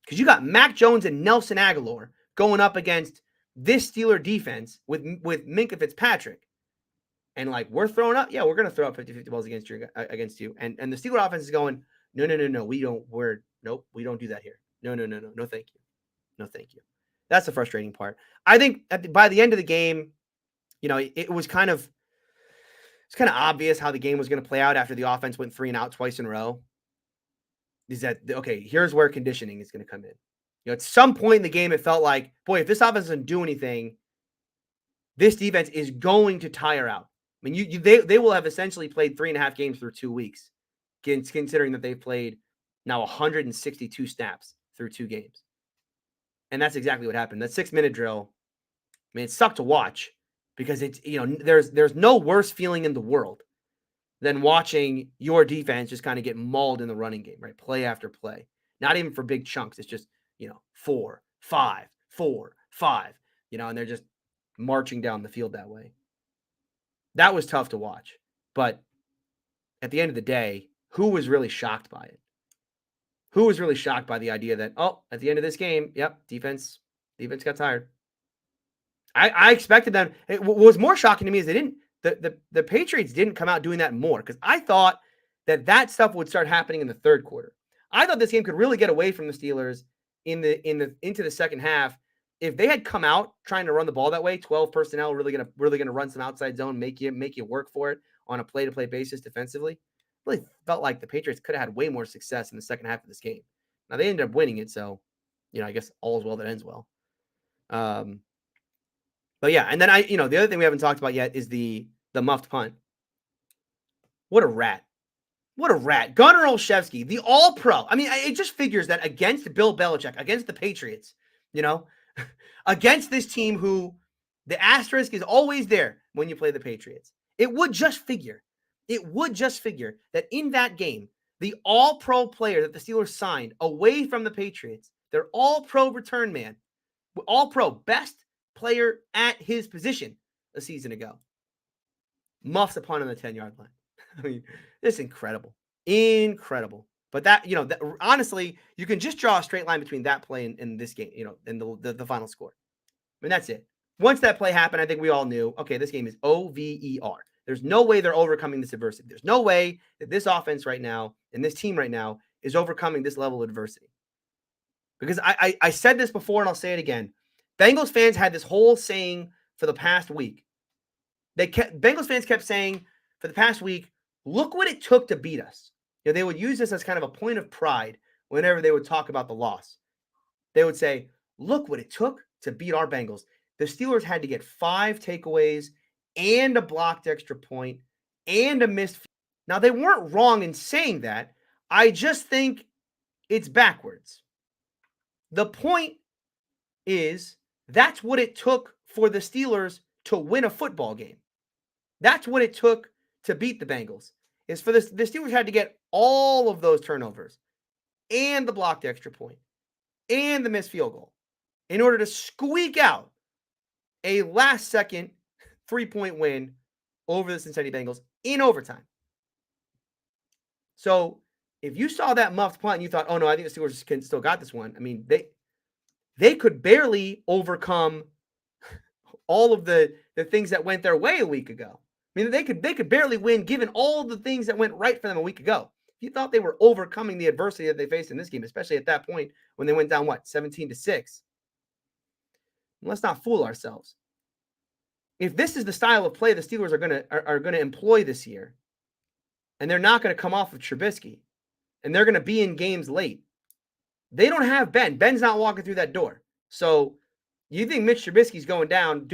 Speaker 1: Because you got Mac Jones and Nelson Aguilar going up against this Steeler defense with Minkah Fitzpatrick. And like, we're throwing up. Yeah, we're going to throw up 50-50 balls against you. And the Steeler offense is going, no. We don't do that here. No, thank you. No, thank you. That's the frustrating part. I think by the end of the game, it was kind of it's kind of obvious how the game was going to play out after the offense went 3 and out twice in a row. Is that, okay, here's where conditioning is going to come in. At some point in the game, it felt like, boy, if this offense doesn't do anything, this defense is going to tire out. I mean, they will have essentially played 3.5 games through 2 weeks, considering that they've played now 162 snaps through 2 games. And that's exactly what happened. That 6-minute drill, I mean, it sucked to watch because it's, there's no worse feeling in the world than watching your defense just kind of get mauled in the running game, right? Play after play. Not even for big chunks. It's just, 4, 5, 4, 5, and they're just marching down the field that way. That was tough to watch. But at the end of the day, who was really shocked by it? Who was really shocked by the idea that, at the end of this game, defense got tired? I expected them. What was more shocking to me is the Patriots didn't come out doing that more, because I thought that stuff would start happening in the third quarter. I thought this game could really get away from the Steelers into the second half if they had come out trying to run the ball that way. 12 personnel, really gonna run some outside zone, make you work for it on a play-to-play basis defensively. Really felt like the Patriots could have had way more success in the second half of this game. Now they ended up winning it, so I guess all is well that ends well. But yeah, and then the other thing we haven't talked about yet is the muffed punt. What a rat. What a rat. Gunnar Olszewski, the all-pro. I mean, it just figures that against Bill Belichick, against the Patriots, against this team who the asterisk is always there when you play the Patriots. It would just figure that in that game, the all-pro player that the Steelers signed away from the Patriots, their all-pro return man, all-pro, best player at his position a season ago, muffs a punt on the 10-yard line. I mean, it's incredible. But that, honestly, you can just draw a straight line between that play and this game, and the final score. I mean, that's it. Once that play happened, I think we all knew, okay, this game is over. There's no way they're overcoming this adversity. There's no way that this offense right now and this team right now is overcoming this level of adversity. Because I said this before and I'll say it again. Bengals fans had this whole saying for the past week. Bengals fans kept saying for the past week, look what it took to beat us. They would use this as kind of a point of pride whenever they would talk about the loss. They would say, look what it took to beat our Bengals. The Steelers had to get 5 takeaways and a blocked extra point and a missed field. Now, they weren't wrong in saying that. I just think it's backwards. The point is, that's what it took for the Steelers to win a football game. That's what it took to beat the Bengals. Is for the Steelers had to get all of those turnovers and the blocked extra point and the missed field goal in order to squeak out a last-second 3-point win over the Cincinnati Bengals in overtime. So if you saw that muffed punt and you thought, oh no, I think the Steelers still got this one. I mean, they could barely overcome all of the things that went their way a week ago. I mean, they could barely win given all the things that went right for them a week ago. If you thought they were overcoming the adversity that they faced in this game, especially at that point when they went down, 17-6. Let's not fool ourselves. If this is the style of play the Steelers are gonna employ this year, and they're not going to come off of Trubisky, and they're going to be in games late, they don't have Ben. Ben's not walking through that door. So you think Mitch Trubisky's going down?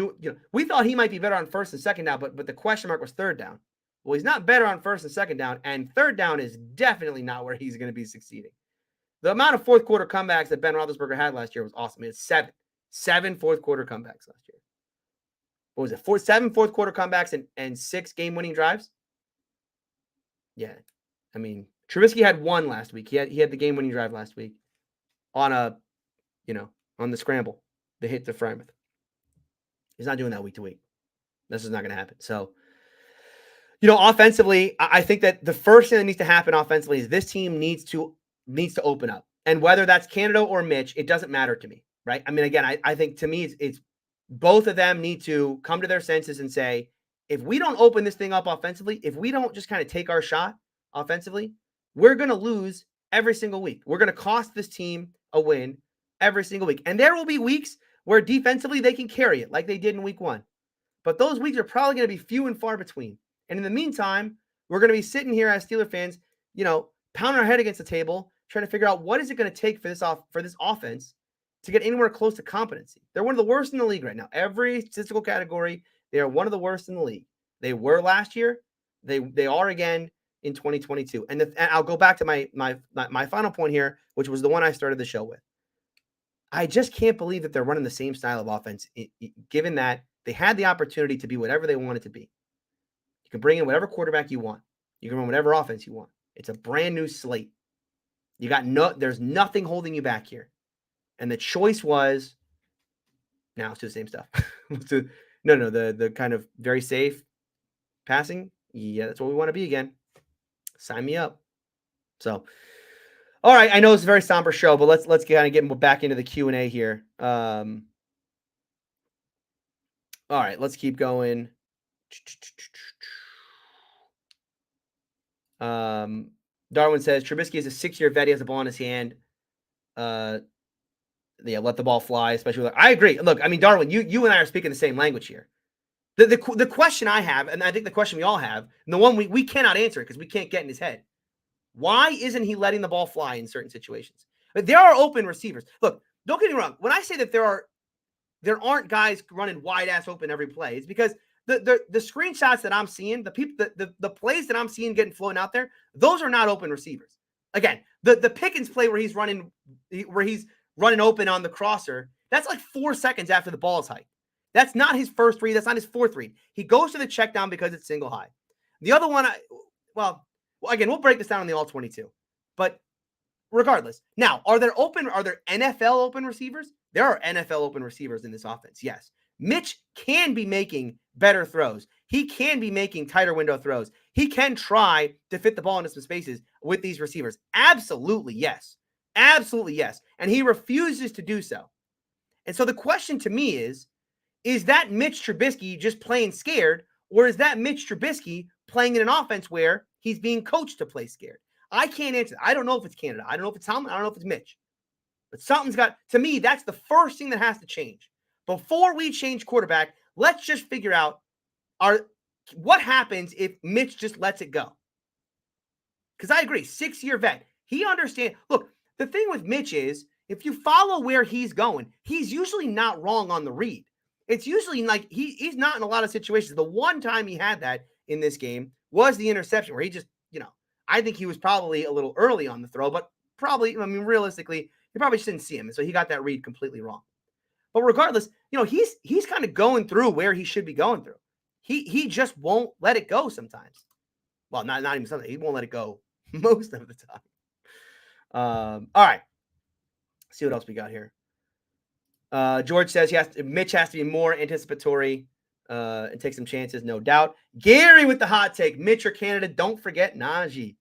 Speaker 1: We thought he might be better on first and second down, but the question mark was third down. Well, he's not better on first and second down, and third down is definitely not where he's going to be succeeding. The amount of fourth quarter comebacks that Ben Roethlisberger had last year was awesome. It's 7 fourth quarter comebacks last year. What was it? 7 fourth quarter comebacks and 6 game-winning drives? Yeah. I mean, Trubisky had 1 last week. He had the game-winning drive last week on on the scramble, the hit to Frymouth. He's not doing that week to week. This is not going to happen. So, offensively, I think that the first thing that needs to happen offensively is this team needs to open up. And whether that's Canada or Mitch, it doesn't matter to me, right? I mean, again, I think to me it's both of them need to come to their senses and say, if we don't open this thing up offensively, if we don't just kind of take our shot offensively, we're going to lose every single week. We're going to cost this team a win every single week. And there will be weeks where defensively they can carry it like they did in week 1. But those weeks are probably going to be few and far between. And in the meantime, we're going to be sitting here as Steeler fans, pounding our head against the table, trying to figure out what is it going to take for this offense to get anywhere close to competency. They're one of the worst in the league right now. Every statistical category, they are one of the worst in the league. They were last year. They are again in 2022. And I'll go back to my final point here, which was the one I started the show with. I just can't believe that they're running the same style of offense, given that they had the opportunity to be whatever they wanted to be. You can bring in whatever quarterback you want. You can run whatever offense you want. It's a brand new slate. There's nothing holding you back here. And the choice was, now let's do the same stuff. The kind of very safe passing. Yeah, that's what we want to be again. Sign me up. So, all right. I know it's a very somber show, but let's kind of get back into the Q&A here. All right, let's keep going. Darwin says Trubisky is a 6-year vet. He has a ball in his hand. Let the ball fly, especially I agree. Look, I mean, Darwin, you and I are speaking the same language here. The question I have, and I think the question we all have, and the one we cannot answer because we can't get in his head. Why isn't he letting the ball fly in certain situations? But there are open receivers. Look, don't get me wrong. When I say that there aren't guys running wide ass open every play, it's because the screenshots that I'm seeing, the plays that I'm seeing getting flown out there, those are not open receivers. Again, the Pickens play where he's running open on the crosser, that's like 4 seconds after the ball is hiked. That's not his first read. That's not his fourth read. He goes to the check down because it's single high. The other one, again, we'll break this down on the all 22. But regardless, now, are there NFL open receivers? There are NFL open receivers in this offense. Yes. Mitch can be making better throws. He can be making tighter window throws. He can try to fit the ball into some spaces with these receivers. Absolutely, yes. Absolutely, yes. And he refuses to do so. And so the question to me is that Mitch Trubisky just playing scared, or is that Mitch Trubisky playing in an offense where he's being coached to play scared? I can't answer that. I don't know if it's Canada. I don't know if it's Tomlin. I don't know if it's Mitch. But to me, that's the first thing that has to change. Before we change quarterback, let's just figure out what happens if Mitch just lets it go. Because I agree, 6-year vet. He understands. Look, the thing with Mitch is, if you follow where he's going, he's usually not wrong on the read. It's usually like he's not in a lot of situations. The one time he had that in this game was the interception where he just, I think he was probably a little early on the throw, but realistically, he probably just didn't see him. And so he got that read completely wrong. But regardless, he's kind of going through where he should be going through. He just won't let it go sometimes. Well, not even sometimes. He won't let it go most of the time. All right. Let's see what else we got here. George says Mitch has to be more anticipatory and take some chances, no doubt. Gary with the hot take. Mitch or Canada, don't forget Najee.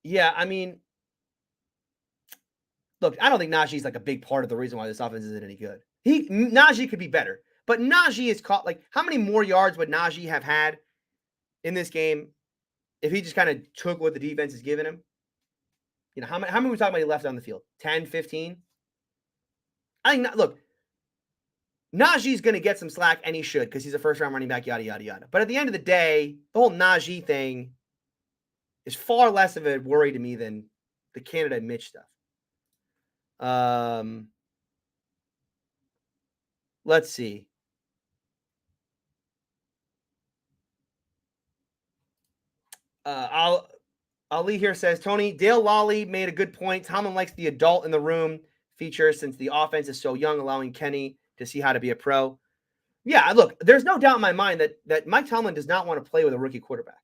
Speaker 1: Yeah, I mean, look, I don't think Najee's like a big part of the reason why this offense isn't any good. Najee could be better, but Najee is caught. Like, how many more yards would Najee have had in this game if he just kind of took what the defense is giving him? How many are we talking about he left on the field? 10, 15? I think, look, Najee's going to get some slack, and he should, because he's a first-round running back, yada, yada, yada. But at the end of the day, the whole Najee thing is far less of a worry to me than the Canada and Mitch stuff. Let's see. Ali here says, Tony, Dale Lawley made a good point. Tomlin likes the adult in the room feature since the offense is so young, allowing Kenny to see how to be a pro. Yeah, look, there's no doubt in my mind that Mike Tomlin does not want to play with a rookie quarterback.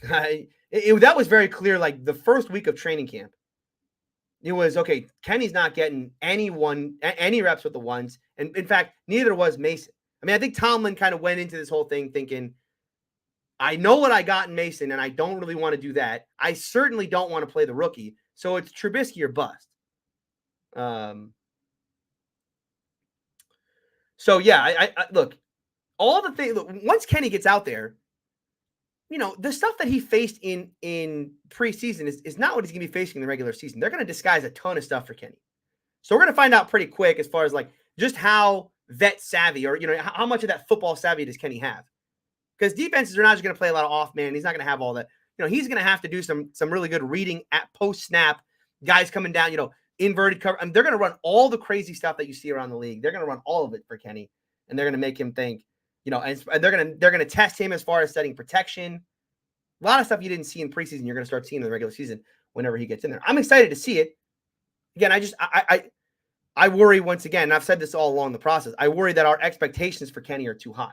Speaker 1: That was very clear, like the first week of training camp. It was, okay, Kenny's not getting any reps with the ones. And in fact, neither was Mason. I mean, I think Tomlin kind of went into this whole thing thinking, I know what I got in Mason, and I don't really want to do that. I certainly don't want to play the rookie. So it's Trubisky or bust. So yeah, I look, all the things, once Kenny gets out there, the stuff that he faced in preseason is not what he's going to be facing in the regular season. They're going to disguise a ton of stuff for Kenny. So we're going to find out pretty quick as far as like just how vet savvy, or how much of that football savvy does Kenny have? Because defenses are not just going to play a lot of off man. He's not going to have all that. He's going to have to do some really good reading at post snap. Guys coming down, inverted cover. I mean, they're going to run all the crazy stuff that you see around the league. They're going to run all of it for Kenny, and they're going to make him think. And they're going to test him as far as setting protection. A lot of stuff you didn't see in preseason, you're going to start seeing in the regular season whenever he gets in there. I'm excited to see it. Again, I worry once again, and I've said this all along the process, I worry that our expectations for Kenny are too high.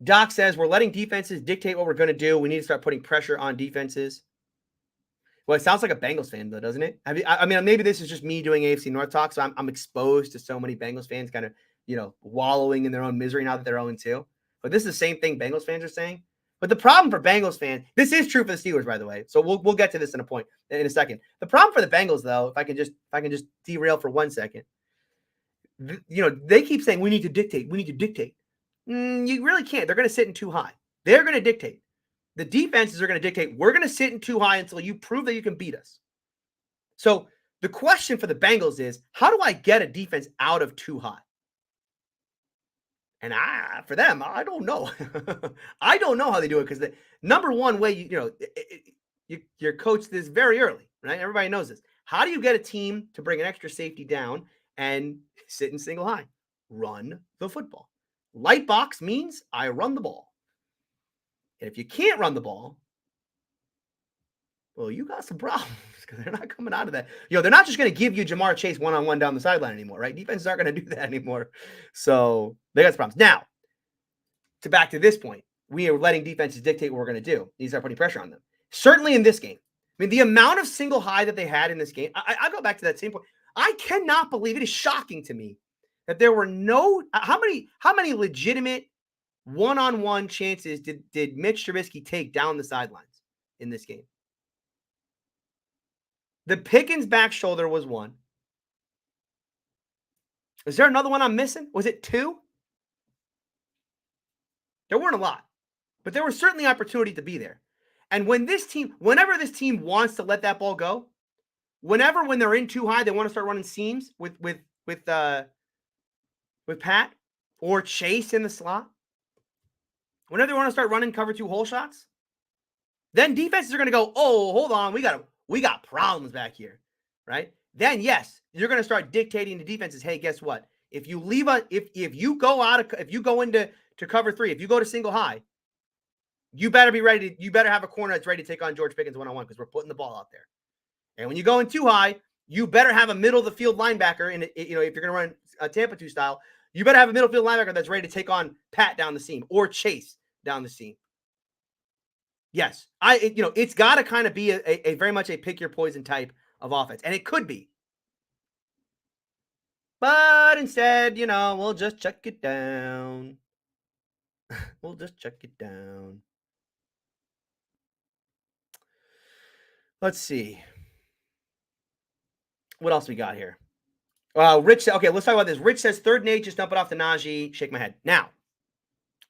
Speaker 1: Doc says, we're letting defenses dictate what we're going to do. We need to start putting pressure on defenses. Well, it sounds like a Bengals fan, though, doesn't it? I mean, maybe this is just me doing AFC North talk, so I'm exposed to so many Bengals fans kind of, wallowing in their own misery now that they're 0-2. But this is the same thing Bengals fans are saying. But the problem for Bengals fans, this is true for the Steelers, by the way. So we'll get to this in a second. The problem for the Bengals, though, if I can just derail for 1 second, they keep saying we need to dictate. You really can't. They're going to sit in too high. They're going to dictate. The defenses are going to dictate. We're going to sit in too high until you prove that you can beat us. So the question for the Bengals is, how do I get a defense out of too high? And for them, I don't know. I don't know how they do it, because the number one way you're coached this very early, right? Everybody knows this. How do you get a team to bring an extra safety down and sit in single high? Run the football. Light box means I run the ball. And if you can't run the ball, well, you got some problems, because they're not coming out of that. They're not just going to give you Jamar Chase one-on-one down the sideline anymore, right? Defenses aren't going to do that anymore. So they got some problems. Now, back to this point, we are letting defenses dictate what we're going to do. These are putting pressure on them. Certainly in this game. I mean, the amount of single high that they had in this game, I go back to that same point. I cannot believe, it is shocking to me that there were how many legitimate one-on-one chances did Mitch Trubisky take down the sidelines in this game? The Pickens back shoulder was one. Is there another one I'm missing? Was it two? There weren't a lot, but there was certainly opportunity to be there. And whenever this team wants to let that ball go, when they're in too high, they want to start running seams with Pat or Chase in the slot. Whenever they want to start running cover 2 hole shots, then defenses are going to go, oh, hold on, we got problems back here, right? Then yes, you're going to start dictating to defenses, hey, guess what? If you go into cover 3, if you go to single high, you better be ready. You better have a corner that's ready to take on George Pickens one-on-one, because we're putting the ball out there. And when you go in too high, you better have a middle of the field linebacker. And if you're going to run a Tampa 2 style, you better have a middle field linebacker that's ready to take on Pat down the seam or Chase down the seam. Yes, it's got to kind of be a very much a pick your poison type of offense, and it could be. But instead, we'll just chuck it down. We'll just chuck it down. Let's see. What else we got here? Rich said, okay, let's talk about this. Rich says, 3rd and 8, just dump it off to Najee. Shake my head. Now,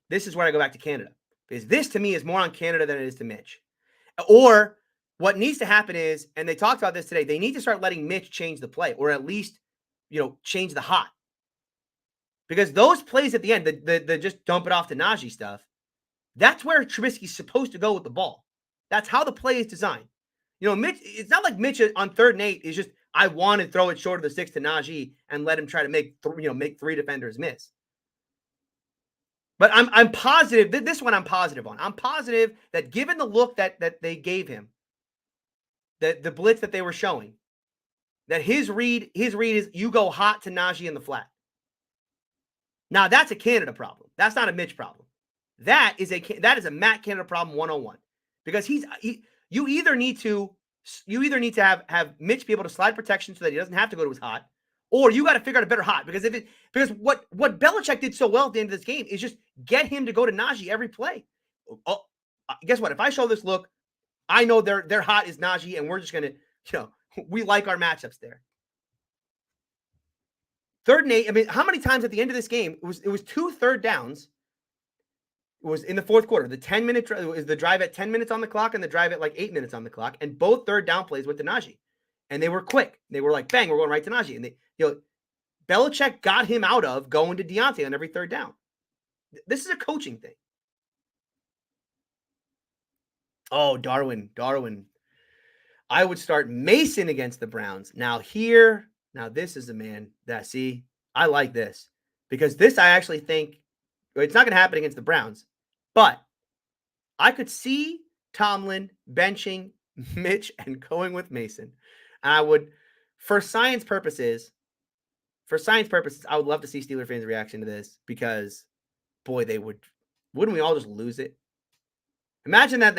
Speaker 1: this is where I go back to Canada, because this to me is more on Canada than it is to Mitch. Or what needs to happen is, and they talked about this today, they need to start letting Mitch change the play, or at least, change the hot. Because those plays at the end, the just dump it off to Najee stuff, that's where Trubisky's supposed to go with the ball. That's how the play is designed. Mitch, it's not like Mitch on 3rd and 8 is just, I want to throw it short of the 6 to Najee and let him try to make 3 defenders miss. But I'm positive, this one I'm positive on. I'm positive that given the look that they gave him, the blitz that they were showing, that his read is you go hot to Najee in the flat. Now that's a Canada problem. That's not a Mitch problem. That is a Matt Canada problem 101. Because you either need to have Mitch be able to slide protection so that he doesn't have to go to his hot, or you got to figure out a better hot. Because what Belichick did so well at the end of this game is just get him to go to Najee every play. Oh, guess what? If I show this look, I know their hot is Najee, and we're just gonna, we like our matchups there. 3rd and 8. I mean, how many times at the end of this game it was 2 third downs? It was in the 4th quarter. The 10-minute is the drive at 10 minutes on the clock and the drive at like 8 minutes on the clock, and both 3rd down plays went to Najee. And they were quick. They were like, bang, we're going right to Najee. And they, Belichick got him out of going to Deontay on every third down. This is a coaching thing. Oh, Darwin. I would start Mason against the Browns. Now this is a man that, see, I like this. Because this, I actually think, it's not going to happen against the Browns. But I could see Tomlin benching Mitch and going with Mason. And I would, for science purposes, I would love to see Steeler fans' reaction to this because, boy, wouldn't we all just lose it? Imagine that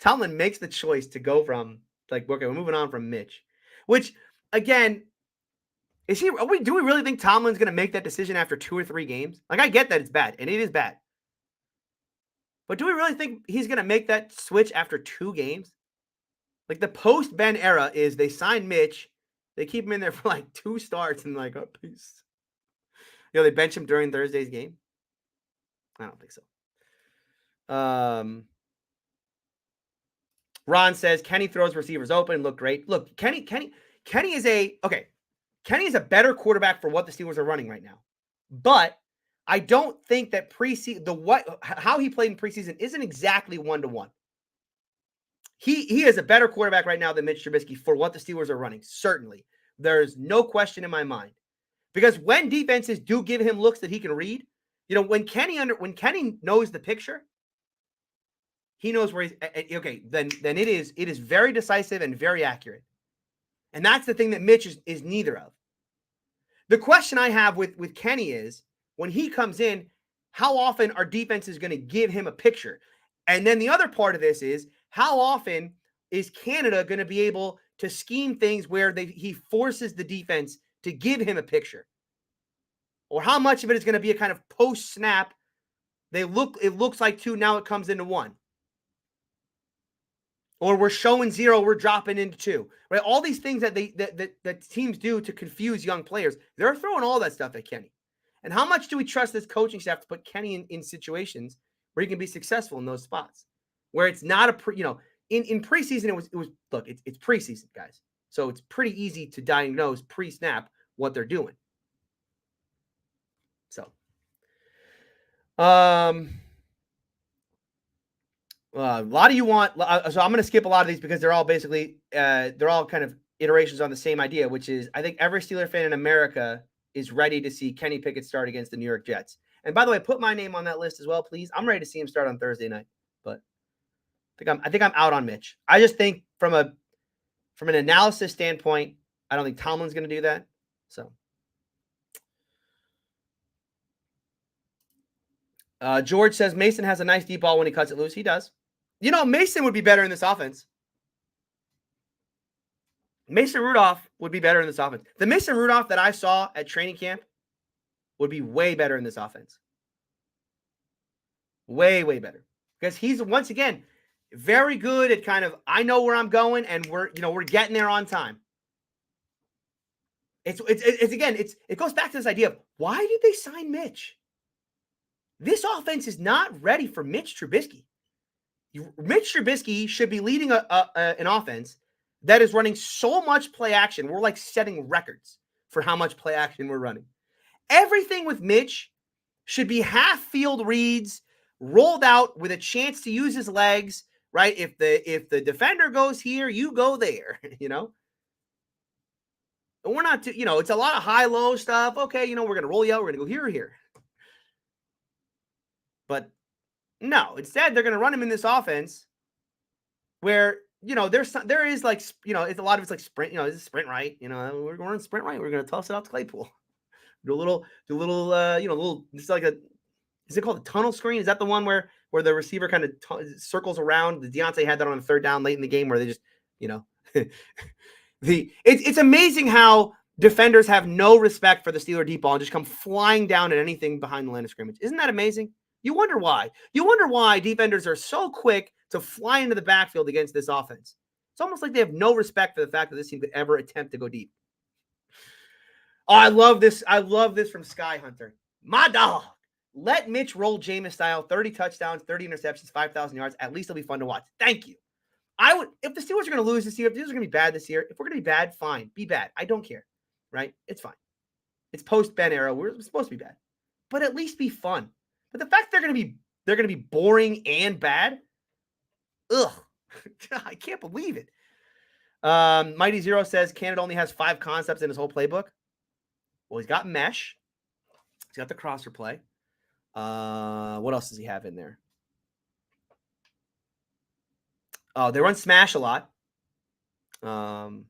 Speaker 1: Tomlin makes the choice to go from, like, okay, we're moving on from Mitch, which, again, do we really think Tomlin's going to make that decision after 2 or 3 games? Like, I get that it's bad, and it is bad. But do we really think he's going to make that switch after 2 games? Like, the post-Ben era is they sign Mitch, they keep him in there for like 2 starts, and like, oh, peace. They bench him during Thursday's game. I don't think so. Ron says Kenny throws receivers open, look great. Look, Kenny is a better quarterback for what the Steelers are running right now. But I don't think that how he played in preseason isn't exactly 1-to-1. He is a better quarterback right now than Mitch Trubisky for what the Steelers are running. Certainly. There's no question in my mind. Because when defenses do give him looks that he can read, when Kenny knows the picture, he knows where he's okay, then it is very decisive and very accurate. And that's the thing that Mitch is neither of. The question I have with Kenny is, when he comes in, how often are defenses going to give him a picture? And then the other part of this is, how often is Canada going to be able to scheme things where he forces the defense to give him a picture? Or how much of it is going to be a kind of post-snap, it looks like 2, now it comes into 1. Or we're showing 0, we're dropping into 2. Right? All these things that teams do to confuse young players, they're throwing all that stuff at Kenny. And how much do we trust this coaching staff to put Kenny in situations where he can be successful in those spots? Where it's not in preseason, it was look, it's preseason, guys. So it's pretty easy to diagnose pre-snap what they're doing. So, a lot of you want, so I'm going to skip a lot of these because they're all basically, they're all kind of iterations on the same idea, which is, I think every Steeler fan in America is ready to see Kenny Pickett start against the New York Jets. And by the way, put my name on that list as well, please. I'm ready to see him start on Thursday night, but I think I'm out on Mitch. I just think from an analysis standpoint, I don't think Tomlin's going to do that. So, George says Mason has a nice deep ball when he cuts it loose. He does. Mason would be better in this offense. Mason Rudolph would be better in this offense. The Mason Rudolph that I saw at training camp would be way better in this offense. Way, way better. Because he's, once again, very good at kind of, I know where I'm going, and we're getting there on time. It goes back to this idea of, why did they sign Mitch? This offense is not ready for Mitch Trubisky. Mitch Trubisky should be leading an offense that is running so much play action. We're like setting records for how much play action we're running. Everything with Mitch should be half field reads, rolled out with a chance to use his legs, right? If the defender goes here, you go there, And we're not, it's a lot of high-low stuff. Okay, we're going to roll you out. We're going to go here or here. But no, instead they're going to run him in this offense where, there is like, it's a lot of it's like sprint, it's a sprint right. We're going to sprint right. We're going to toss it out to Claypool. Do a little, it's like is it called a tunnel screen? Is that the one where the receiver kind of circles around? The Deontay had that on a third down late in the game where they just, it's amazing how defenders have no respect for the Steeler deep ball and just come flying down at anything behind the line of scrimmage. Isn't that amazing? You wonder why. You wonder why defenders are so quick to fly into the backfield against this offense. It's almost like they have no respect for the fact that this team could ever attempt to go deep. Oh, I love this. I love this from Sky Hunter. My dog. Let Mitch roll Jameis style, 30 touchdowns, 30 interceptions, 5,000 yards. At least it'll be fun to watch. Thank you. if the Steelers are going to lose this year, if the Steelers are going to be bad this year, if we're going to be bad, fine, be bad. I don't care, right? It's fine. It's post Ben era. We're supposed to be bad, but at least be fun. But the fact they're going to be boring and bad, ugh, I can't believe it. Mighty Zero says Canada only has 5 concepts in his whole playbook. Well, he's got mesh. He's got the crosser play. What else does he have in there? Oh, they run smash a lot. What's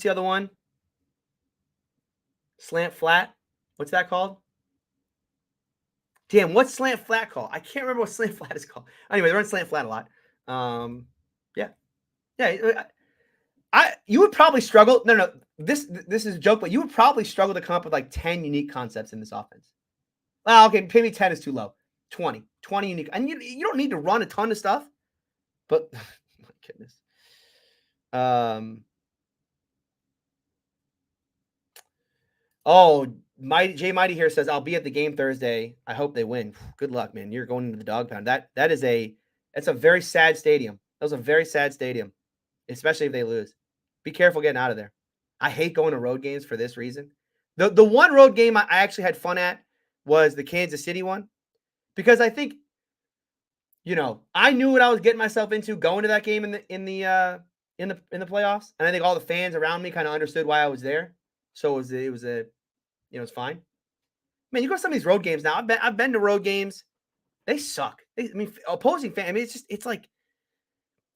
Speaker 1: the other one? Slant flat. What's that called? Damn, what's slant flat called? I can't remember what slant flat is called. Anyway, they run slant flat a lot. Yeah. You would probably struggle. No. This is a joke, but you would probably struggle to come up with like 10 unique concepts in this offense. Well, okay, maybe 10 is too low. 20 unique. And you don't need to run a ton of stuff, but my goodness. Jay Mighty here says, I'll be at the game Thursday. I hope they win. Good luck, man. You're going into the dog pound. That's a very sad stadium. That was a very sad stadium, especially if they lose. Be careful getting out of there. I hate going to road games for this reason. The one road game I actually had fun at was the Kansas City one, because I think, I knew what I was getting myself into going to that game in the playoffs, and I think all the fans around me kind of understood why I was there. So it's fine. Man, you go to some of these road games now. I've been to road games. They suck. Opposing fans. It's like,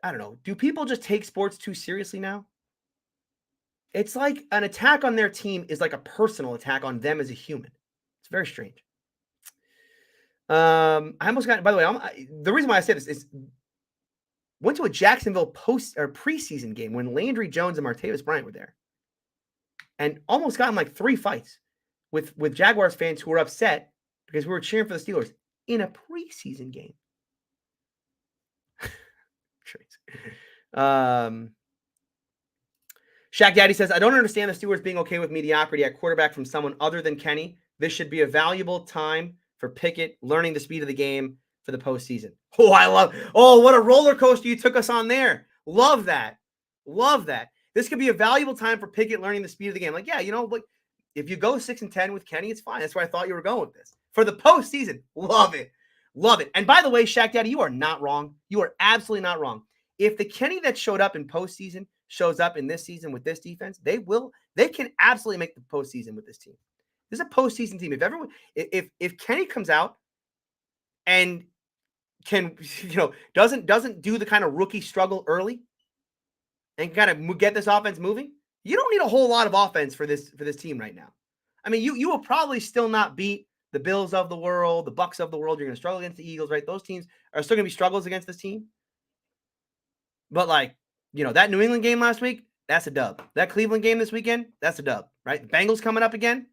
Speaker 1: I don't know. Do people just take sports too seriously now? It's like an attack on their team is like a personal attack on them as a human. It's very strange. I almost got, by the way, the reason why I say this is went to a Jacksonville preseason game when Landry Jones and Martavis Bryant were there, and almost got in like 3 fights with Jaguars fans who were upset because we were cheering for the Steelers in a preseason game. Shaq Daddy says, I don't understand the Steelers being okay with mediocrity at quarterback from someone other than Kenny. This should be a valuable time for Pickett learning the speed of the game for the postseason. What a roller coaster you took us on there. Love that. This could be a valuable time for Pickett learning the speed of the game. Like, yeah, if you go 6-10 with Kenny, it's fine. That's where I thought you were going with this. For the postseason, love it. And by the way, Shaq Daddy, you are not wrong. You are absolutely not wrong. If the Kenny that showed up in postseason shows up in this season with this defense, they can absolutely make the postseason with this team. This is a postseason team. If Kenny comes out and can, doesn't do the kind of rookie struggle early and kind of get this offense moving, you don't need a whole lot of offense for this team right now. I mean, you will probably still not beat the Bills of the world, the Bucks of the world. You're going to struggle against the Eagles, right? Those teams are still going to be struggles against this team. But that New England game last week, that's a dub. That Cleveland game this weekend, that's a dub, right? The Bengals coming up again.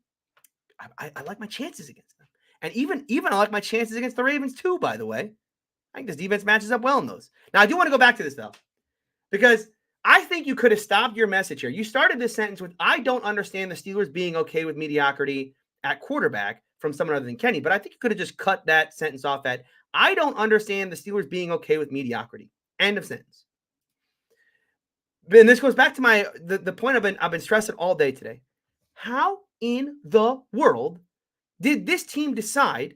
Speaker 1: I like my chances against them. And even I like my chances against the Ravens too, by the way. I think this defense matches up well in those. Now, I do want to go back to this, though, because I think you could have stopped your message here. You started this sentence with, I don't understand the Steelers being okay with mediocrity at quarterback from someone other than Kenny, but I think you could have just cut that sentence off at, I don't understand the Steelers being okay with mediocrity. End of sentence. And this goes back to the point I've been stressing all day today. How in the world did this team decide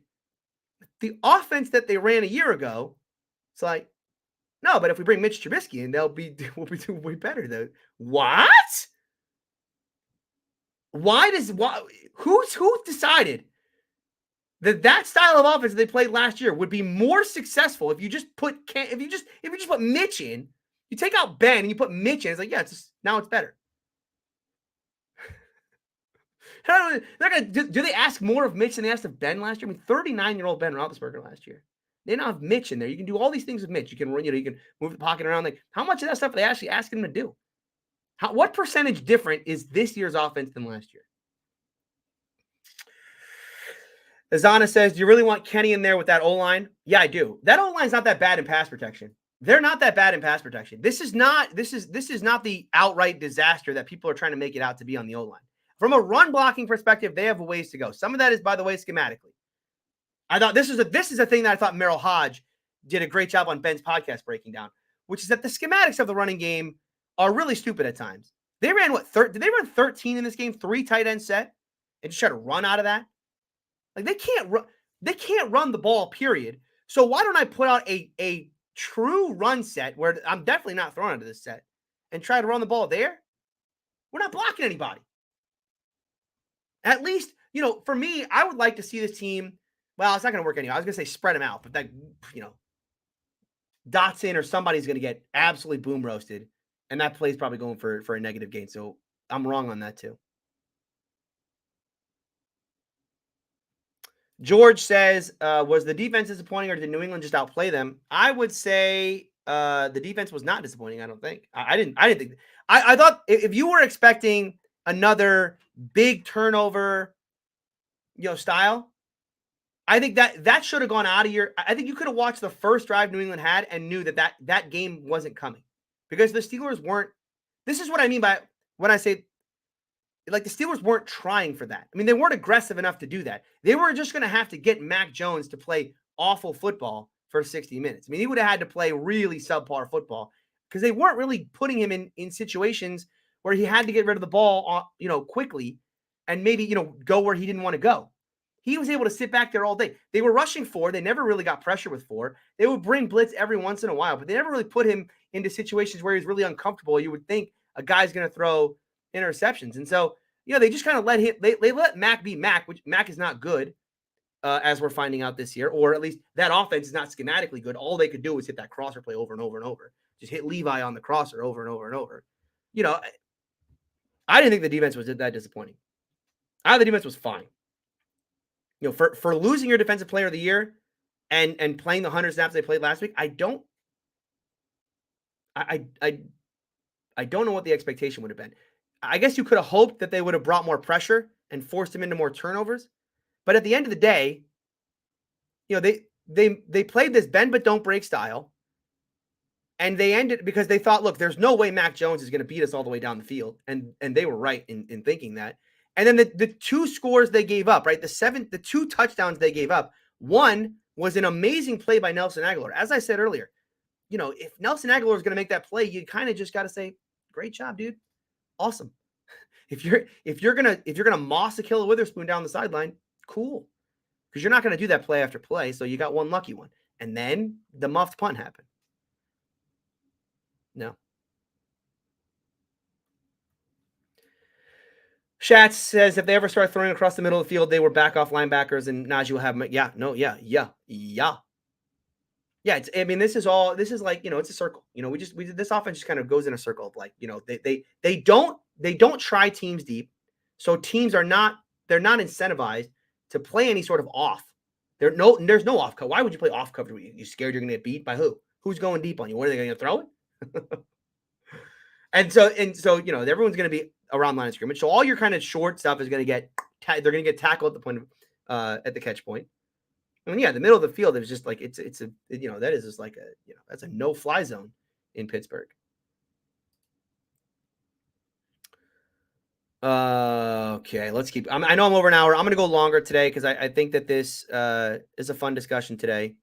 Speaker 1: the offense that they ran a year ago? It's like, no, but if we bring Mitch Trubisky in, we'll be doing way better though. What? Who decided that style of offense that they played last year would be more successful if you just put Mitch in? You take out Ben and you put Mitch in. It's like, yeah, now it's better. Do they ask more of Mitch than they asked of Ben last year? I mean, 39-year-old Ben Roethlisberger last year. They now have Mitch in there. You can do all these things with Mitch. You can run, you can move the pocket around. Like, how much of that stuff are they actually asking him to do? What percentage different is this year's offense than last year? Azana says, do you really want Kenny in there with that O-line? Yeah, I do. That O-line's not that bad in pass protection. They're not that bad in pass protection. This is not the outright disaster that people are trying to make it out to be on the O-line. From a run blocking perspective, they have a ways to go. Some of that is, by the way, schematically. I thought this is a thing that I thought Merrill Hodge did a great job on Ben's podcast breaking down, which is that the schematics of the running game are really stupid at times. They ran did they run 13 in this game? 3 tight end set and just try to run out of that? Like they can't run the ball, period. So why don't I put out a true run set where I'm definitely not throwing into this set and try to run the ball there? We're not blocking anybody. At least, for me, I would like to see this team. Well, it's not going to work anyway. I was going to say spread them out, but that, Dotson or somebody's going to get absolutely boom roasted. And that play's probably going for a negative gain. So I'm wrong on that too. George says, was the defense disappointing or did New England just outplay them? I would say the defense was not disappointing. I don't think. I didn't think. I thought if you were expecting another big turnover, style, I think that should have gone out of your. I think you could have watched the first drive New England had and knew that game wasn't coming because the Steelers weren't. This is what I mean by when I say, like, the Steelers weren't trying for that. I mean, they weren't aggressive enough to do that. They were just going to have to get Mac Jones to play awful football for 60 minutes. I mean, he would have had to play really subpar football because they weren't really putting him in situations where he had to get rid of the ball, quickly and maybe, go where he didn't want to go. He was able to sit back there all day. They were rushing 4. They never really got pressure with 4. They would bring blitz every once in a while, but they never really put him into situations where he's really uncomfortable. You would think a guy's going to throw interceptions. And so, they just kind of let him, they let Mac be Mac, which Mac is not good, as we're finding out this year, or at least that offense is not schematically good. All they could do was hit that crosser play over and over and over. Just hit Levi on the crosser over and over and over. I didn't think the defense was that disappointing. I thought the defense was fine. For losing your defensive player of the year and playing the 100 snaps they played last week, I don't know what the expectation would have been. I guess you could have hoped that they would have brought more pressure and forced him into more turnovers. But at the end of the day, they played this bend but don't break style. And they ended because they thought, look, there's no way Mac Jones is going to beat us all the way down the field. And they were right in thinking that. And then the 2 scores they gave up, right? The 2 touchdowns they gave up. One was an amazing play by Nelson Aguilar. As I said earlier, if Nelson Aguilar is going to make that play, you kind of just got to say, great job, dude. Awesome. If you're gonna moss a Killer Witherspoon down the sideline, cool. Because you're not going to do that play after play. So you got one lucky one. And then the muffed punt happened. No. Schatz says if they ever start throwing across the middle of the field, they were back off linebackers and Najee will have them. Yeah. This is like, it's a circle. This offense just kind of goes in a circle of like, they don't try teams deep. So teams they're not incentivized to play any sort of off. There's no off cover. Why would you play off cover? You scared you're going to get beat by who? Who's going deep on you? What are they going to throw it? and so everyone's going to be around line of scrimmage. So all your kind of short stuff is going to they're going to get tackled at the point of, at the catch point. I mean, the middle of the field is just like that is just like that's a no-fly zone in Pittsburgh. Okay, let's keep. I know I'm over an hour. I'm going to go longer today because I think that this is a fun discussion today.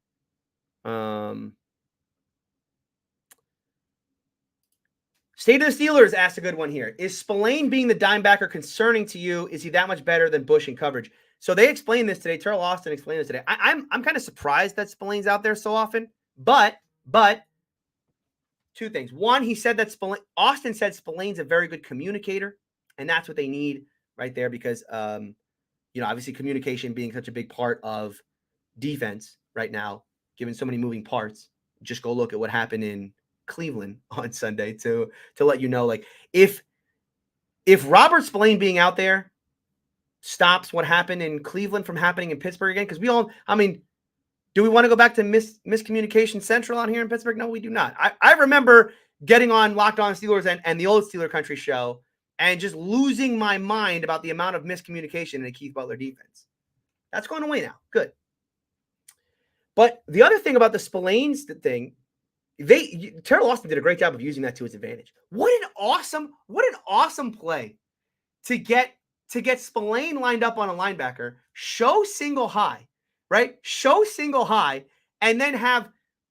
Speaker 1: State of the Steelers asked a good one here. Is Spillane being the dime backer concerning to you? Is he that much better than Bush in coverage? So they explained this today. Terrell Austin explained this today. I'm kind of surprised that Spillane's out there so often. But 2 things. One, he said that Austin said Spillane's a very good communicator, and that's what they need right there because obviously communication being such a big part of defense right now, given so many moving parts. Just go look at what happened in Cleveland on Sunday to let you know, like, if Robert Spillane being out there stops what happened in Cleveland from happening in Pittsburgh again, because do we want to go back to miscommunication central on here in Pittsburgh? No, we do not. I remember getting on Locked On Steelers and the old Steeler Country show and just losing my mind about the amount of miscommunication in a Keith Butler defense. That's going away now. Good. But the other thing about the Spillane's thing, Terrell Austin did a great job of using that to his advantage. What an awesome play to get Spillane lined up on a linebacker, show single high, right? Show single high, and then have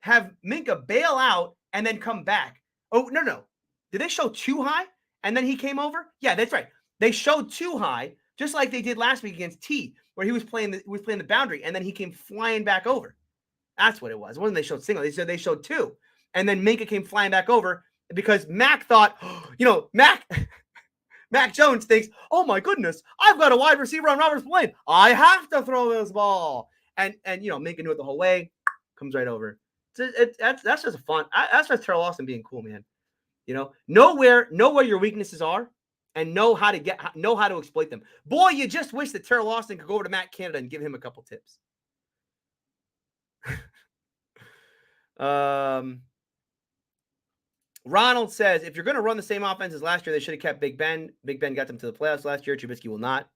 Speaker 1: have Minka bail out and then come back. Oh, no. Did they show too high and then he came over? Yeah, that's right. They showed too high, just like they did last week against T, where he was playing the boundary and then he came flying back over. That's what it was. It wasn't they showed single. They showed two. And then Minka came flying back over because Mac thought, Mac Jones thinks, oh my goodness, I've got a wide receiver on Robert's lane. I have to throw this ball. And Minka knew it the whole way. Comes right over. That's just fun. That's just Terrell Austin being cool, man. Know where your weaknesses are and know how to exploit them. Boy, you just wish that Terrell Austin could go over to Matt Canada and give him a couple tips. Ronald says, if you're going to run the same offense as last year, they should have kept Big Ben. Big Ben got them to the playoffs last year. Trubisky will not.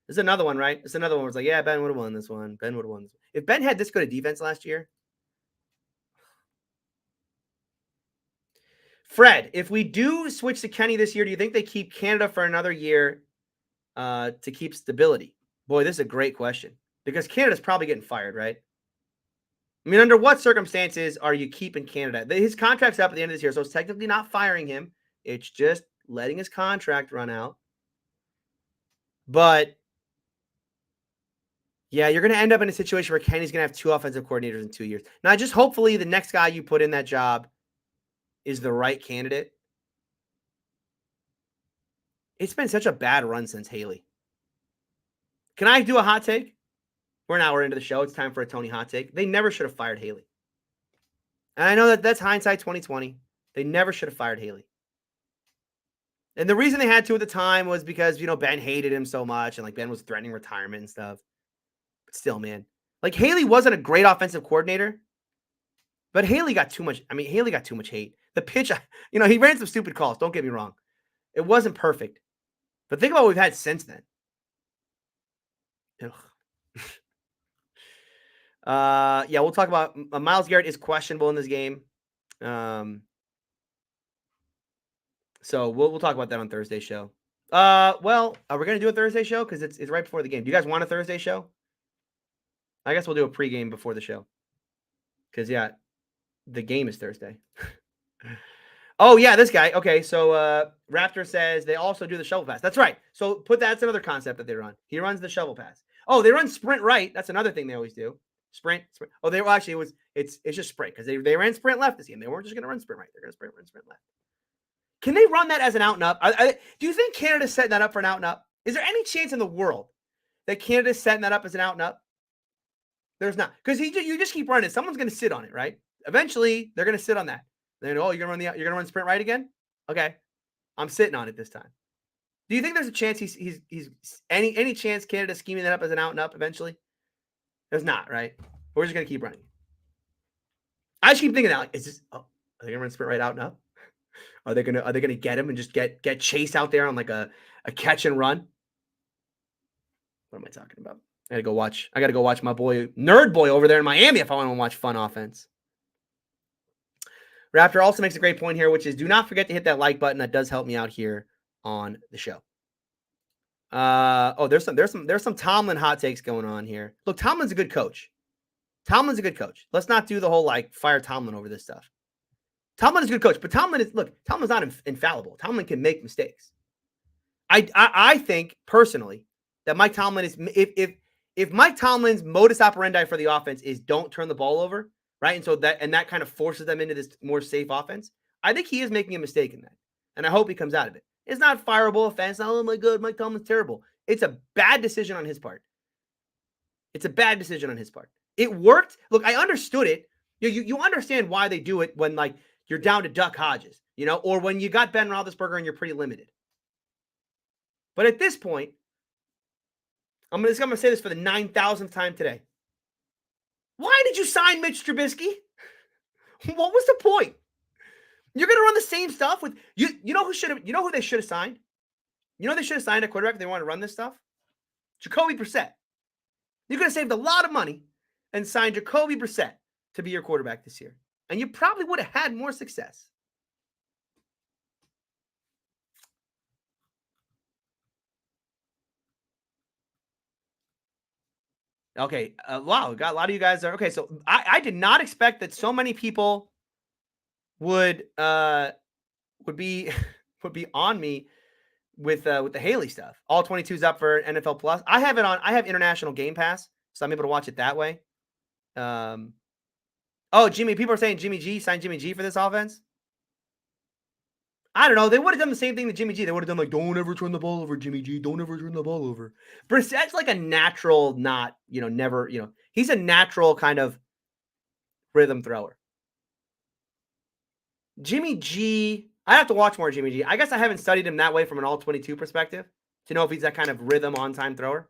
Speaker 1: This is another one, right? This is another one where it's like, yeah, Ben would have won this one. Ben would have won this one. If Ben had this good a defense last year. Fred, if we do switch to Kenny this year, do you think they keep Canada for another year to keep stability? Boy, this is a great question because Canada's probably getting fired, right? I mean, under what circumstances are you keeping Canada? His contract's up at the end of this year, so it's technically not firing him. It's just letting his contract run out. But, yeah, you're going to end up in a situation where Kenny's going to have two offensive coordinators in 2 years. Now, just hopefully the next guy you put in that job is the right candidate. It's been such a bad run since Haley. Can I do a hot take? We're an hour into the show. It's time for a Tony hot take. They never should have fired Haley. And I know that's hindsight 2020. They never should have fired Haley. And the reason they had to at the time was because, Ben hated him so much and like Ben was threatening retirement and stuff. But still, man, like Haley wasn't a great offensive coordinator, but Haley got too much. Haley got too much hate. The pitch, he ran some stupid calls. Don't get me wrong. It wasn't perfect. But think about what we've had since then. Yeah, we'll talk about Myles Garrett is questionable in this game. So we'll talk about that on Thursday's show. Well, are we going to do a Thursday show? Because it's right before the game. Do you guys want a Thursday show? I guess we'll do a pregame before the show. Because, yeah, the game is Thursday. Oh, yeah, this guy. Okay, so Raptor says they also do the shovel pass. That's right. So that's another concept that they run. He runs the shovel pass. Oh, they run sprint right. That's another thing they always do. Sprint. Oh, it's just sprint because they ran sprint left this game. They weren't just going to run sprint right. They're going to run sprint left. Can they run that as an out and up? Do you think Canada's setting that up for an out and up? Is there any chance in the world that Canada's setting that up as an out and up? There's not. Because you just keep running. Someone's going to sit on it, right? Eventually, they're going to sit on that. Then, you're going to run sprint right again? Okay. I'm sitting on it this time. Do you think there's a chance he's any chance Canada's scheming that up as an out and up eventually? There's not, right? We're just going to keep running. I just keep thinking that, are they going to run sprint right out and up? Are they gonna get him and just get Chase out there on like a catch and run? What am I talking about? I gotta go watch my boy Nerd Boy over there in Miami if I want to watch fun offense. Raptor also makes a great point here, which is do not forget to hit that like button. That does help me out here on the show. There's some Tomlin hot takes going on here. Look, Tomlin's a good coach. Let's not do the whole like fire Tomlin over this stuff. Tomlin is a good coach, but Tomlin's not infallible. Tomlin can make mistakes. I think personally that Mike Tomlin is if Mike Tomlin's modus operandi for the offense is don't turn the ball over, right? And so that kind of forces them into this more safe offense. I think he is making a mistake in that, and I hope he comes out of it. It's not fireable offense. Oh my God, Mike Tomlin's terrible. It's a bad decision on his part. It worked. Look, I understood it. You understand why they do it when like you're down to Duck Hodges, or when you got Ben Roethlisberger and you're pretty limited. But at this point, I'm going to say this for the 9,000th time today. Why did you sign Mitch Trubisky? What was the point? You're going to run the same stuff with you. You know who they should have signed? They should have signed a quarterback if they want to run this stuff? Jacoby Brissett. You could have saved a lot of money and signed Jacoby Brissett to be your quarterback this year. And you probably would have had more success. Okay. Wow. Got a lot of you guys are okay. So I did not expect that so many people would be would be on me with the Haley stuff. All 22's up for NFL Plus. I have it on. I have international Game Pass, so I'm able to watch it that way. Oh, Jimmy. People are saying Jimmy G signed Jimmy G for this offense. I don't know. They would have done the same thing to Jimmy G. They would have done like, don't ever turn the ball over, Jimmy G. Don't ever turn the ball over. Brissett's like a natural, not, never, he's a natural kind of rhythm thrower. Jimmy G, I have to watch more Jimmy G. I guess I haven't studied him that way from an all 22 perspective to know if he's that kind of rhythm on time thrower.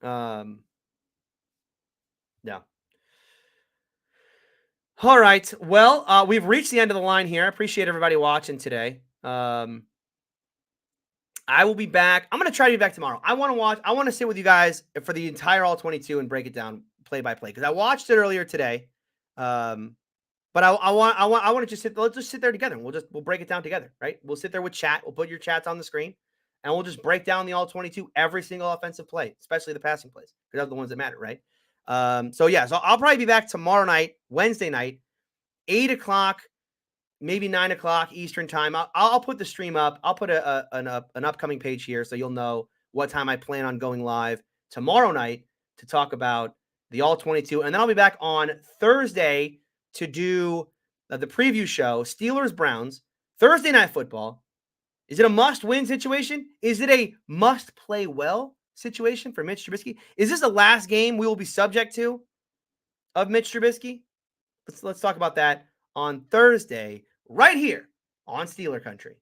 Speaker 1: Yeah. All right. Well, we've reached the end of the line here. I appreciate everybody watching today. I will be back. I'm going to try to be back tomorrow. I want to sit with you guys for the entire all 22 and break it down play by play because I watched it earlier today. But I want to just let's just sit there together and we'll break it down together, right? We'll sit there with chat. We'll put your chats on the screen and we'll just break down the all 22, every single offensive play, especially the passing plays, because they're the ones that matter, right? So I'll probably be back tomorrow night, Wednesday night, 8:00, maybe 9:00 Eastern time. I'll put the stream up. I'll put an upcoming page here so you'll know what time I plan on going live tomorrow night to talk about the all 22. And then I'll be back on Thursday to do the preview show, Steelers Browns, Thursday Night Football. Is it a must-win situation? Is it a must-play well situation for Mitch Trubisky? Is this the last game we will be subject to of Mitch Trubisky? Let's talk about that on Thursday, right here on Steeler Country.